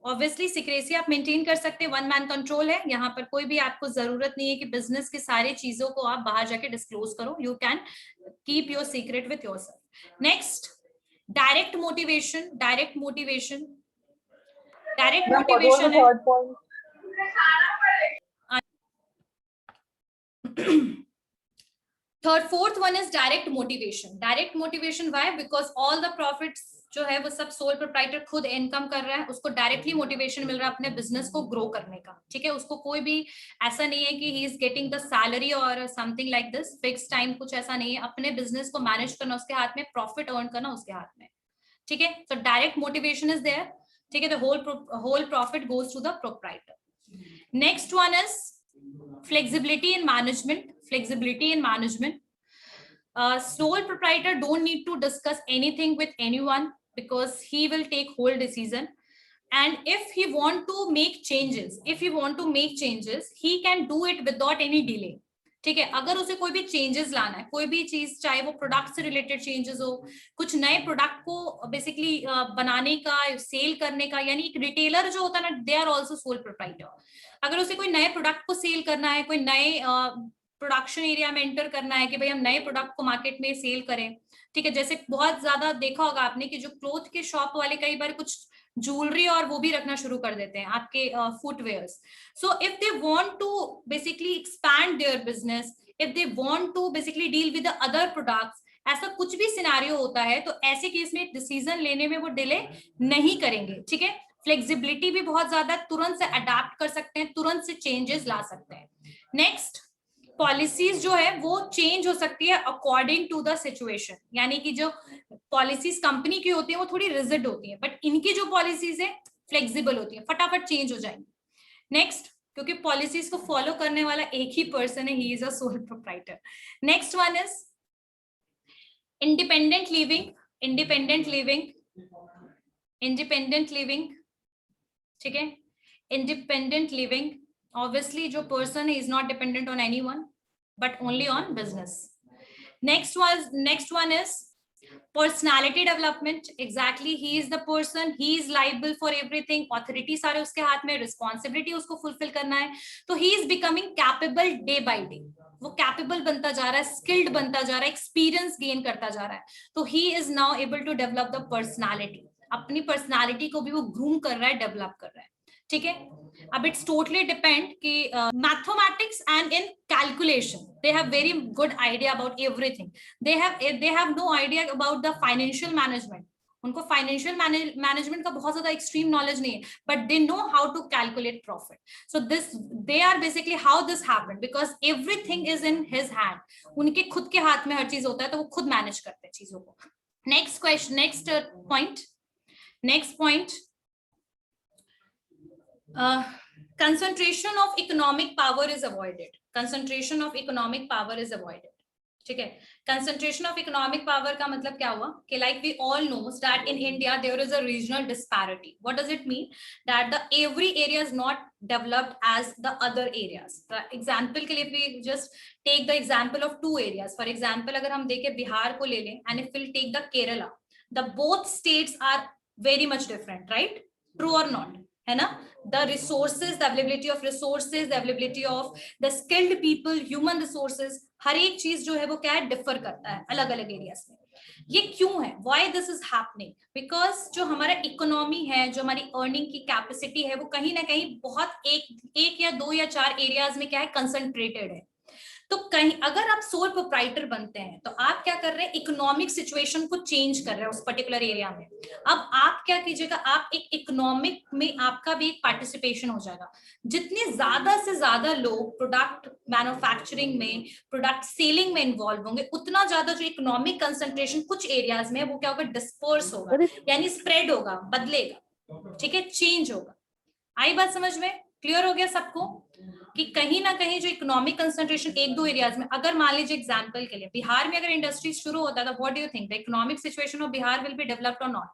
Obviously secrecy आप maintain कर सकते हैं, one man control है, यहाँ पर कोई भी आपको जरूरत नहीं है कि business के सारे चीजों को आप बाहर जाके disclose करो, you can keep your secret with yourself. Next, direct motivation है। Fourth one is direct motivation. Direct motivation why? Because all the profits जो है वो सब सोल प्रोप्राइटर खुद इनकम कर रहा है, उसको डायरेक्टली मोटिवेशन मिल रहा है अपने बिजनेस को ग्रो करने का, ठीक है? उसको कोई भी ऐसा नहीं है कि he is getting the salary और something like this, fix time, कुछ ऐसा नहीं है। अपने बिजनेस को मैनेज करना उसके हाथ में, प्रॉफिट अर्न करना उसके हाथ में, ठीक है? तो डायरेक्ट मोटिवेशन इज देयर, ठीक है? The whole profit goes to the proprietor. Next one is flexibility in management. Sole proprietor don't need to discuss anything with anyone because he will take whole decision, and if he want to make changes, he can do it without any delay, ठीक है? अगर उसे कोई भी changes लाना है, कोई भी चीज, चाहे वो प्रोडक्ट से रिलेटेड चेंजेस हो, कुछ नए प्रोडक्ट को बेसिकली बनाने का, सेल करने का, यानी एक रिटेलर जो होता है ना, they are also sole proprietor. अगर उसे कोई नए प्रोडक्ट को सेल करना है, कोई नए प्रोडक्शन एरिया में एंटर करना है कि भाई हम नए प्रोडक्ट को मार्केट में सेल करें, ठीक है? जैसे बहुत ज्यादा देखा होगा आपने कि जो क्लोथ के शॉप वाले कई बार कुछ ज्वेलरी और वो भी रखना शुरू कर देते हैं, आपके footwears. So if they want to basically expand their business, if they want to basically deal with the other products, ऐसा कुछ भी सिनेरियो होता है, तो ऐसे केस में डिसीजन लेने में वो डिले नहीं करेंगे, ठीक है? फ्लेक्सिबिलिटी भी बहुत ज्यादा, तुरंत से अडेप्ट कर सकते हैं, तुरंत से चेंजेस ला सकते हैं। नेक्स्ट, पॉलिसीज जो है वो चेंज हो सकती है अकॉर्डिंग टू द सिचुएशन, यानी कि जो पॉलिसीज कंपनी की होती है वो थोड़ी रिजिड होती है, बट इनकी जो पॉलिसीज है फ्लेक्सिबल होती है, फटाफट चेंज हो जाएंगी। नेक्स्ट, क्योंकि पॉलिसीज को फॉलो करने वाला एक ही पर्सन है, ही is a sole proprietor. Next one is independent living, ठीक है? इंडिपेंडेंट लिविंग, obviously जो person is not dependent on anyone but only on business. Next one is personality development. Exactly, he is the person, he is liable for everything, authority सारे उसके हाथ में, responsibility उसको fulfill करना है, तो he is becoming capable day by day, वो capable बनता जा रहा है, skilled बनता जा रहा है, experience gain करता जा रहा है, तो he is now able to develop the personality, अपनी personality को भी वो groom कर रहा है, develop कर रहा है, ठीक है? अब इट्स टोटली डिपेंड कि mathematics and in calculation they have very good idea about everything, they have no idea about the financial management, उनको फाइनेंशियल मैनेजमेंट का बहुत ज्यादा एक्सट्रीम नॉलेज नहीं है, but they know how to calculate profit. So this they are basically how this happened, because everything is in his hand. उनके खुद के हाथ में हर चीज होता है, तो वो खुद मैनेज करते हैं चीजों को. Next question, next point, concentration of economic power is avoided. Concentration of economic power is avoided. ठीक है. Concentration of economic power का मतलब क्या हुआ कि like we all know that in India there is a regional disparity. What does it mean? That the every area is not developed as the other areas. For example के लिए we just take the example of two areas. For example अगर हम देखें बिहार को ले लें, and if we'll take the Kerala, the both states are very much different, right? True or not? है ना. The resources, the availability of resources, the availability of the skilled people, human resources, हर एक चीज जो है वो क्या है, differ करता है अलग अलग एरियाज में. ये क्यों है? Why this is happening? Because जो हमारा इकोनॉमी है, जो हमारी अर्निंग की कैपेसिटी है, वो कहीं ना कहीं बहुत एक या दो या चार एरियाज में क्या है, कंसंट्रेटेड है. तो कहीं अगर आप सोल प्रोप्राइटर बनते हैं तो आप क्या कर रहे हैं, इकोनॉमिक सिचुएशन को चेंज कर रहे हैं उस पर्टिकुलर एरिया में. अब आप क्या कीजिएगा, आप एक इकोनॉमिक में आपका भी एक पार्टिसिपेशन हो जाएगा. जितने ज्यादा से ज्यादा लोग प्रोडक्ट मैन्युफैक्चरिंग में, प्रोडक्ट सेलिंग में इन्वॉल्व होंगे, उतना ज्यादा जो इकोनॉमिक कंसंट्रेशन कुछ एरियाज में है वो क्या होगा, डिस्पर्स होगा, यानी स्प्रेड होगा, बदलेगा. ठीक है, चेंज होगा. आई बात समझ में? क्लियर हो गया सबको कि कहीं ना कहीं जो इकोनॉमिक कंसंट्रेशन एक दो एरियाज में, अगर मान लीजिए एग्जांपल के लिए बिहार में अगर इंडस्ट्री शुरू होता है, तो what do you think the economic situation of Bihar will be developed और not?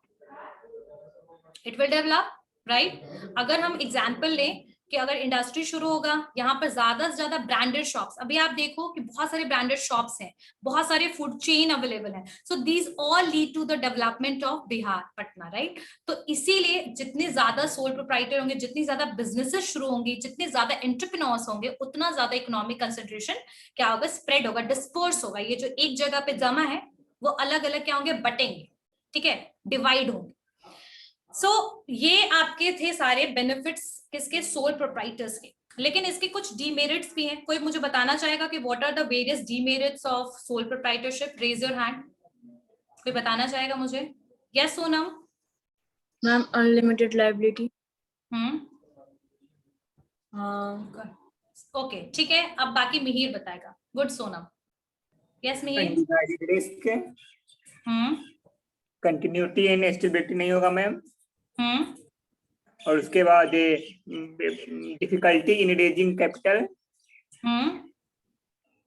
It will develop, right? अगर हम एग्जांपल लें कि अगर इंडस्ट्री शुरू होगा, यहाँ पर ज्यादा से ज्यादा ब्रांडेड शॉप्स, अभी आप देखो कि बहुत सारे ब्रांडेड शॉप्स हैं, बहुत सारे फूड चेन अवेलेबल हैं. So these all lead to the development of Bihar, Patna, right? तो इसीलिए जितने ज्यादा सोल प्रोप्राइटर होंगे, जितनी ज्यादा बिजनेसेस शुरू होंगी, जितने ज्यादा एंटरप्रेन्योर्स होंगे, उतना ज्यादा इकोनॉमिक कंसंट्रेशन क्या होगा, स्प्रेड होगा, डिस्पर्स होगा. ये जो एक जगह पे जमा है वो अलग अलग क्या होंगे, बटेंगे. ठीक है, डिवाइड होंगे. सो ये आपके थे सारे बेनिफिट्स किसके, सोल प्रोप्राइटर्स के. लेकिन इसके कुछ डीमेरिट्स भी हैं. कोई मुझे बताना चाहेगा कि what are the various demerits of sole proprietorship? Raise your hand. कोई बताना चाहेगा मुझे? Yes Sonam. Ma'am unlimited liability. Okay, ठीक है. अब बाकी मिहिर बताएगा. Good Sonam. Yes Mihir. Risk, continuity and stability नहीं होगा मैम. और उसके बाद difficulty in raising capital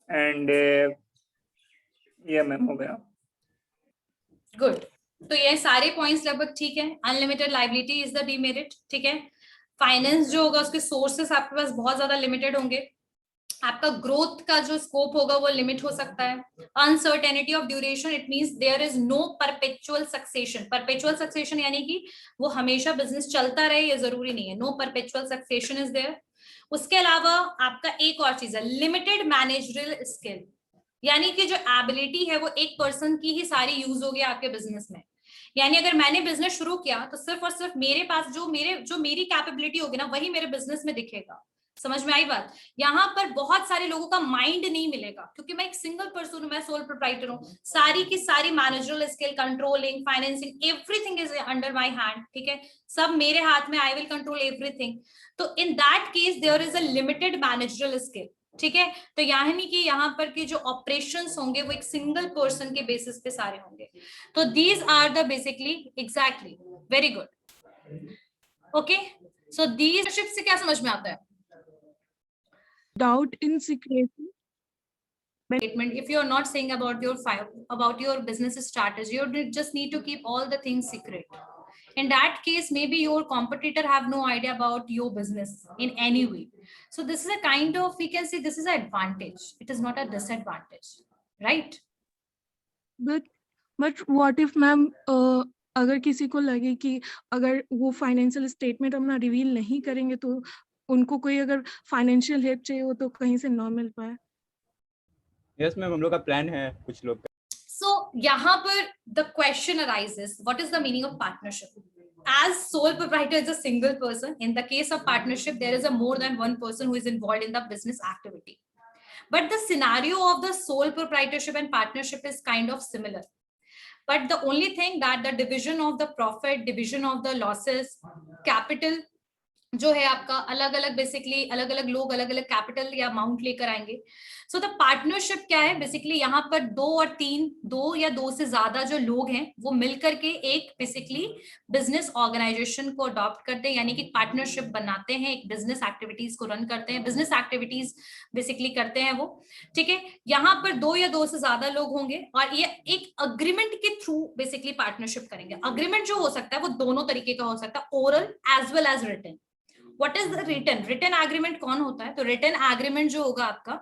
and ये मैम हो गया. गुड. तो ये सारे पॉइंट्स लगभग ठीक है. Unlimited liability is the demerit. ठीक है. फाइनेंस जो होगा उसके सोर्सेस आपके पास बहुत ज्यादा लिमिटेड होंगे. आपका ग्रोथ का जो स्कोप होगा वो लिमिट हो सकता है. Uncertainty of duration, it means there is no perpetual succession. Perpetual succession यानी कि वो हमेशा बिजनेस चलता रहे, ये जरूरी नहीं है. No perpetual succession is there. उसके अलावा आपका एक और चीज है, लिमिटेड मैनेजरियल स्किल, यानी कि जो एबिलिटी है वो एक पर्सन की ही सारी यूज होगी आपके बिजनेस में. यानी अगर मैंने बिजनेस शुरू किया तो सिर्फ और सिर्फ मेरे पास जो मेरी कैपेबिलिटी होगी ना, वही मेरे बिजनेस में दिखेगा. समझ में आई बात? यहाँ पर बहुत सारे लोगों का माइंड नहीं मिलेगा, क्योंकि मैं एक सिंगल पर्सन हूँ, मैं सोल प्रोप्राइटर हूँ. सारी की सारी managerial skill, controlling, financing, everything is under my hand. ठीक है, सब मेरे हाथ में. I will control everything. तो in that case there is a limited managerial skill. ठीक है, तो यानी कि यहाँ पर के जो ऑपरेशंस होंगे वो एक सिंगल पर्सन के बेसिस पे सारे होंगे. तो these are the basically exactly. Very good. Okay, so these shift से क्या समझ में आता है? Doubt in secrecy. Statement. If you are not saying about your business strategy, you just need to keep all the things secret. In that case, maybe your competitor have no idea about your business in any way. So this is a kind of, we can say this is an advantage. It is not a disadvantage, right? But what if ma'am अगर किसी को लगे कि अगर वो financial statement अपना reveal नहीं करेंगे तो उनको कोई अगर फाइनेंशियल हेल्प चाहिए हो तो कहीं से ना मिल पाए? यस मैम, हम लोग का प्लान है कुछ लोग. So यहाँ पर the question arises, what is the meaning of partnership? As sole proprietor is a single person. In the case of partnership, there is a more than one person who is involved in the business activity. But the scenario of the sole proprietorship and partnership is kind of similar. but the only thing that the division of the profit, division of the losses, capital जो है आपका अलग अलग, basically अलग अलग लोग अलग अलग कैपिटल या अमाउंट लेकर आएंगे. सो द पार्टनरशिप क्या है, बेसिकली यहाँ पर 2 और 3, 2 या 2 से ज्यादा जो लोग हैं वो मिलकर के एक बेसिकली बिजनेस ऑर्गेनाइजेशन को अडॉप्ट करते हैं, यानी कि पार्टनरशिप बनाते हैं, एक बिजनेस एक्टिविटीज को रन करते हैं, बिजनेस एक्टिविटीज बेसिकली करते हैं वो. ठीक है, यहाँ पर 2 या 2 से ज्यादा लोग होंगे और ये एक अग्रीमेंट के थ्रू बेसिकली पार्टनरशिप करेंगे. अग्रीमेंट जो हो सकता है वो दोनों तरीके का हो सकता है, oral as well as written. What is the written? Written agreement कौन होता है? तो written agreement जो होगा आपका,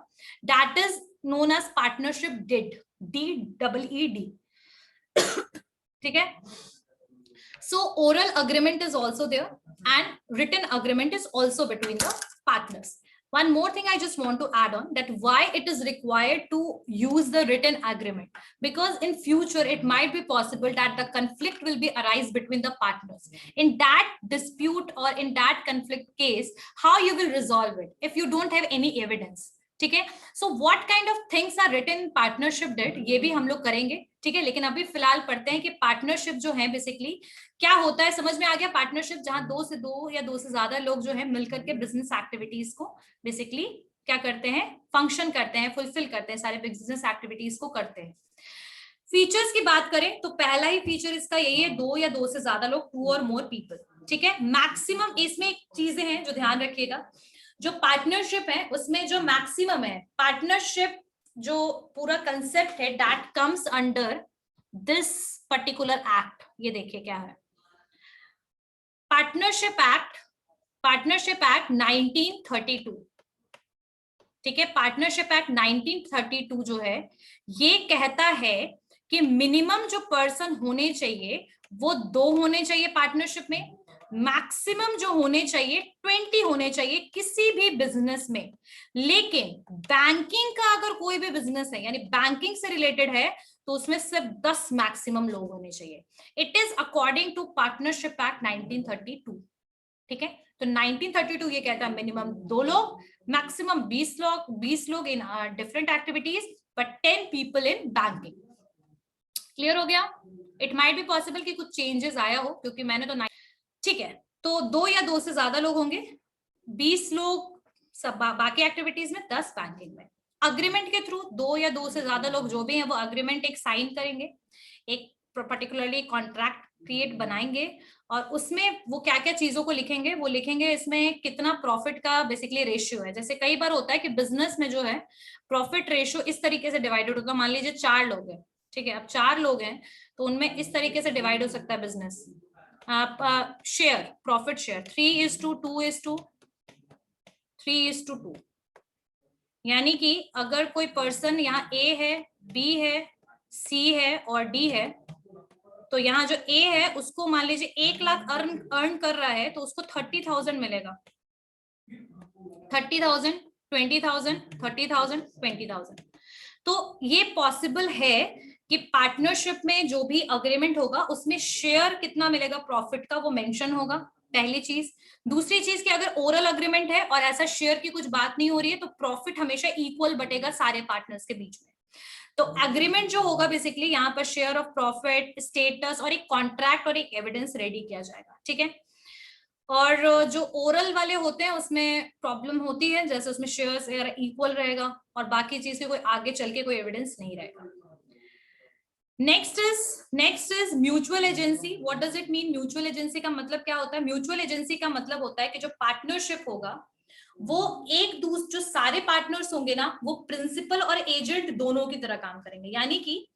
that is known as partnership deed, DEED. ठीक है? So oral agreement is also there and written agreement is also between the partners. One more thing I just want to add on, that why it is required to use the written agreement, because in future it might be possible that the conflict will be arise between the partners. In that dispute or in that conflict case, how you will resolve it if you don't have any evidence. ठीक है, so what kind of things are written in partnership deed, ये भी हम लोग करेंगे. ठीक है, लेकिन अभी फिलहाल पढ़ते हैं कि पार्टनरशिप जो है बेसिकली क्या होता है. समझ में आ गया? पार्टनरशिप जहां 2 से 2 या 2 से ज्यादा लोग जो है मिलकर के बिजनेस एक्टिविटीज को बेसिकली क्या करते हैं, फंक्शन करते हैं, फुलफिल करते हैं, सारे बिजनेस एक्टिविटीज को करते हैं. फीचर्स की बात करें तो पहला ही फीचर इसका यही है, 2 या 2 से ज्यादा लोग, 2 और मोर पीपल. ठीक है, मैक्सिमम इसमें चीजें हैं जो ध्यान रखिएगा. जो पार्टनरशिप है उसमें जो मैक्सिमम है, पार्टनरशिप जो पूरा कंसेप्ट है, that comes under this particular act. ये देखिए क्या है, पार्टनरशिप एक्ट 1932. ठीक है, पार्टनरशिप एक्ट 1932 जो है ये कहता है कि मिनिमम जो पर्सन होने चाहिए वो 2 होने चाहिए पार्टनरशिप में, मैक्सिमम जो होने चाहिए 20 होने चाहिए किसी भी बिजनेस में. लेकिन बैंकिंग का अगर कोई भी बिजनेस है, यानी बैंकिंग से रिलेटेड है, तो उसमें सिर्फ 10 मैक्सिमम लोग होने चाहिए. It is according to partnership act 1932. ठीक है, तो 1932 ये कहता है मिनिमम 2 लोग, मैक्सिमम 20 लोग in different activities, but 10 people in banking. Clear हो गया? इट माइट बी पॉसिबल कि कुछ चेंजेस आया हो, क्योंकि मैंने तो ठीक है, तो 2 या 2 से ज्यादा लोग होंगे, 20 लोग सब बाकी एक्टिविटीज में, 10 बैंकिंग में. अग्रीमेंट के थ्रू 2 या 2 से ज्यादा लोग जो भी हैं वो अग्रीमेंट एक साइन करेंगे, एक पर्टिकुलरली कॉन्ट्रैक्ट क्रिएट बनाएंगे और उसमें वो क्या क्या चीजों को लिखेंगे, वो लिखेंगे इसमें कितना प्रॉफिट का बेसिकली रेशियो है. जैसे कई बार होता है कि बिजनेस में जो है प्रॉफिट रेशियो इस तरीके से डिवाइडेड होता है. मान लीजिए 4 लोग हैं. ठीक है, अब 4 लोग हैं तो उनमें इस तरीके से डिवाइड हो सकता है बिजनेस. शेयर, प्रॉफिट शेयर 3:2, यानी कि अगर कोई पर्सन यहाँ ए है, बी है, सी है और डी है, तो यहाँ जो ए है उसको मान लीजिए 1 लाख अर्न कर रहा है, तो उसको 30,000 मिलेगा. 30,000, 20,000, 30,000, 20,000. तो ये पॉसिबल है कि पार्टनरशिप में जो भी अग्रीमेंट होगा उसमें शेयर कितना मिलेगा प्रॉफिट का वो मेंशन होगा, पहली चीज. दूसरी चीज कि अगर ओरल अग्रीमेंट है और ऐसा शेयर की कुछ बात नहीं हो रही है, तो प्रॉफिट हमेशा इक्वल बटेगा सारे पार्टनर्स के बीच में. तो एग्रीमेंट जो होगा बेसिकली यहाँ पर शेयर ऑफ प्रॉफिट, स्टेटस और एक कॉन्ट्रैक्ट और एक एविडेंस रेडी किया जाएगा. ठीक है, और जो ओरल वाले होते हैं उसमें प्रॉब्लम होती है, जैसे उसमें शेयर इक्वल रहेगा और बाकी चीज कोई आगे चल के कोई एविडेंस नहीं रहेगा. Next is mutual agency. What does it mean? Mutual agency का मतलब क्या होता है? म्यूचुअल एजेंसी का मतलब होता है कि जो पार्टनरशिप होगा वो एक दूसरे, जो सारे पार्टनर्स होंगे ना, वो प्रिंसिपल और एजेंट दोनों की तरह काम करेंगे. यानी कि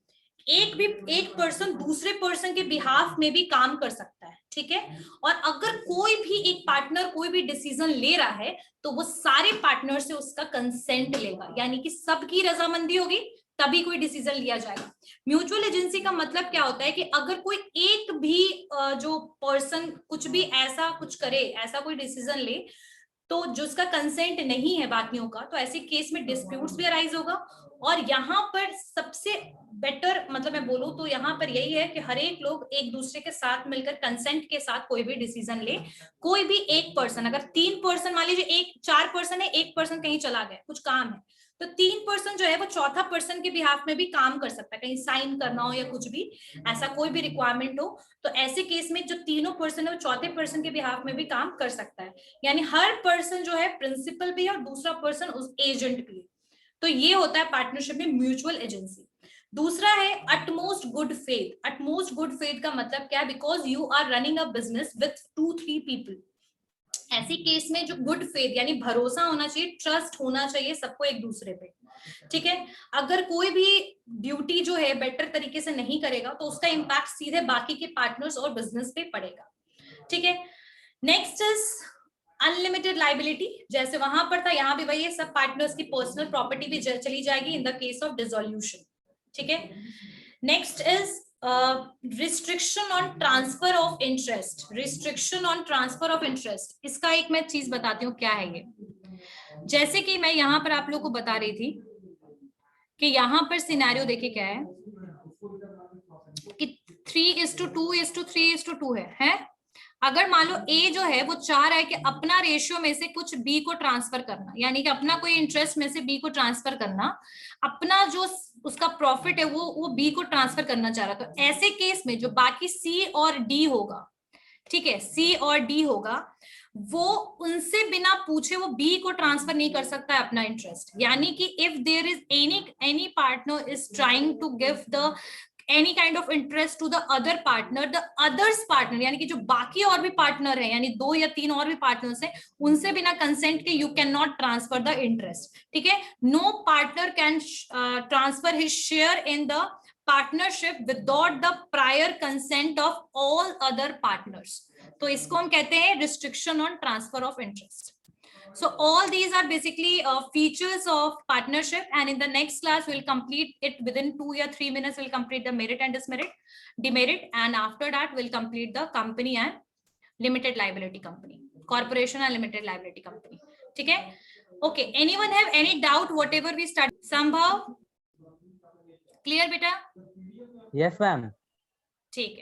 एक पर्सन दूसरे पर्सन के बिहाफ में भी काम कर सकता है. ठीक है, और अगर कोई भी एक पार्टनर कोई भी डिसीजन ले रहा है तो वो सारे पार्टनर से उसका कंसेंट लेगा, यानी कि सबकी रजामंदी होगी तभी कोई डिसीजन लिया जाएगा. म्यूचुअल एजेंसी का मतलब क्या होता है कि अगर कोई एक भी जो पर्सन कुछ भी ऐसा कुछ करे, ऐसा कोई डिसीजन ले, तो जो उसका कंसेंट नहीं है बाकियों का, तो ऐसे केस में डिस्प्यूट्स भी अराइज होगा. और यहाँ पर सबसे बेटर मतलब मैं बोलूं तो यहाँ पर यही है कि हर एक लोग एक दूसरे के साथ मिलकर कंसेंट के साथ कोई भी डिसीजन ले. कोई भी एक पर्सन, अगर 3 पर्सन मान लीजिए 4 पर्सन है, एक पर्सन कहीं चला गया, कुछ काम है, तो 3% जो है वो चौथा पर्सन के बिहाफ में भी काम कर सकता है, कहीं साइन करना हो या कुछ भी ऐसा कोई भी रिक्वायरमेंट हो, तो ऐसे केस में जो तीनों पर्सन है वो चौथे पर्सन के बिहाफ में भी काम कर सकता है। यानी हर पर्सन जो है प्रिंसिपल भी है और दूसरा पर्सन उस एजेंट भी है। तो ये होता है पार्टनरशिप में म्यूचुअल एजेंसी। दूसरा है utmost good faith. Utmost good faith का मतलब क्या है? Because you are running a business with 2-3 people. ऐसे केस में जो गुड फेथ यानी भरोसा होना चाहिए, ट्रस्ट होना चाहिए सबको एक दूसरे पे, ठीक है। अगर कोई भी ड्यूटी जो है बेटर तरीके से नहीं करेगा तो उसका इम्पैक्ट सीधे बाकी के पार्टनर्स और बिजनेस पे पड़ेगा, ठीक है। Next is unlimited liability. जैसे वहां पर था, यहाँ भी वही है, सब पार्टनर्स की पर्सनल प्रॉपर्टी भी चली जाएगी इन द केस ऑफ डिसोल्यूशन, ठीक है। Next is restriction on transfer of interest. Restriction on transfer of interest, इसका एक मैं चीज बताती हूँ क्या है ये। जैसे कि मैं यहाँ पर आप लोग को बता रही थी कि यहाँ पर सिनेरियो देखिए क्या है कि 3:2:3:2 है। अगर मान लो ए जो है वो चाह रहा है कि अपना रेशियो में से कुछ बी को ट्रांसफर करना, यानी कि अपना कोई इंटरेस्ट में से बी को ट्रांसफर करना, अपना जो उसका प्रॉफिट है वो बी को ट्रांसफर करना चाह रहा। तो ऐसे केस में जो बाकी सी और डी होगा, ठीक है, सी और डी होगा, वो उनसे बिना पूछे वो बी को ट्रांसफर नहीं कर सकता है अपना इंटरेस्ट। यानी कि if there is any partner is trying to give the any kind of interest to the other partner, the others partner यानी कि जो बाकी और भी पार्टनर है, यानी 2 या 3 और भी पार्टनर्स हैं, उनसे बिना कंसेंट के you can not transfer the interest, ठीक है। No partner can transfer his share in the partnership without the prior consent of all other partners. तो इसको हम कहते हैं restriction on transfer of interest. So all these are basically features of partnership, and in the next class we'll complete it within 2 or 3 minutes. We'll complete the merit and demerit, and after that we'll complete the company and limited liability company, corporation and limited liability company. ठीक है? Okay. Anyone have any doubt whatever we studied? Sambhav, clear बेटा? Yes ma'am. ठीक है।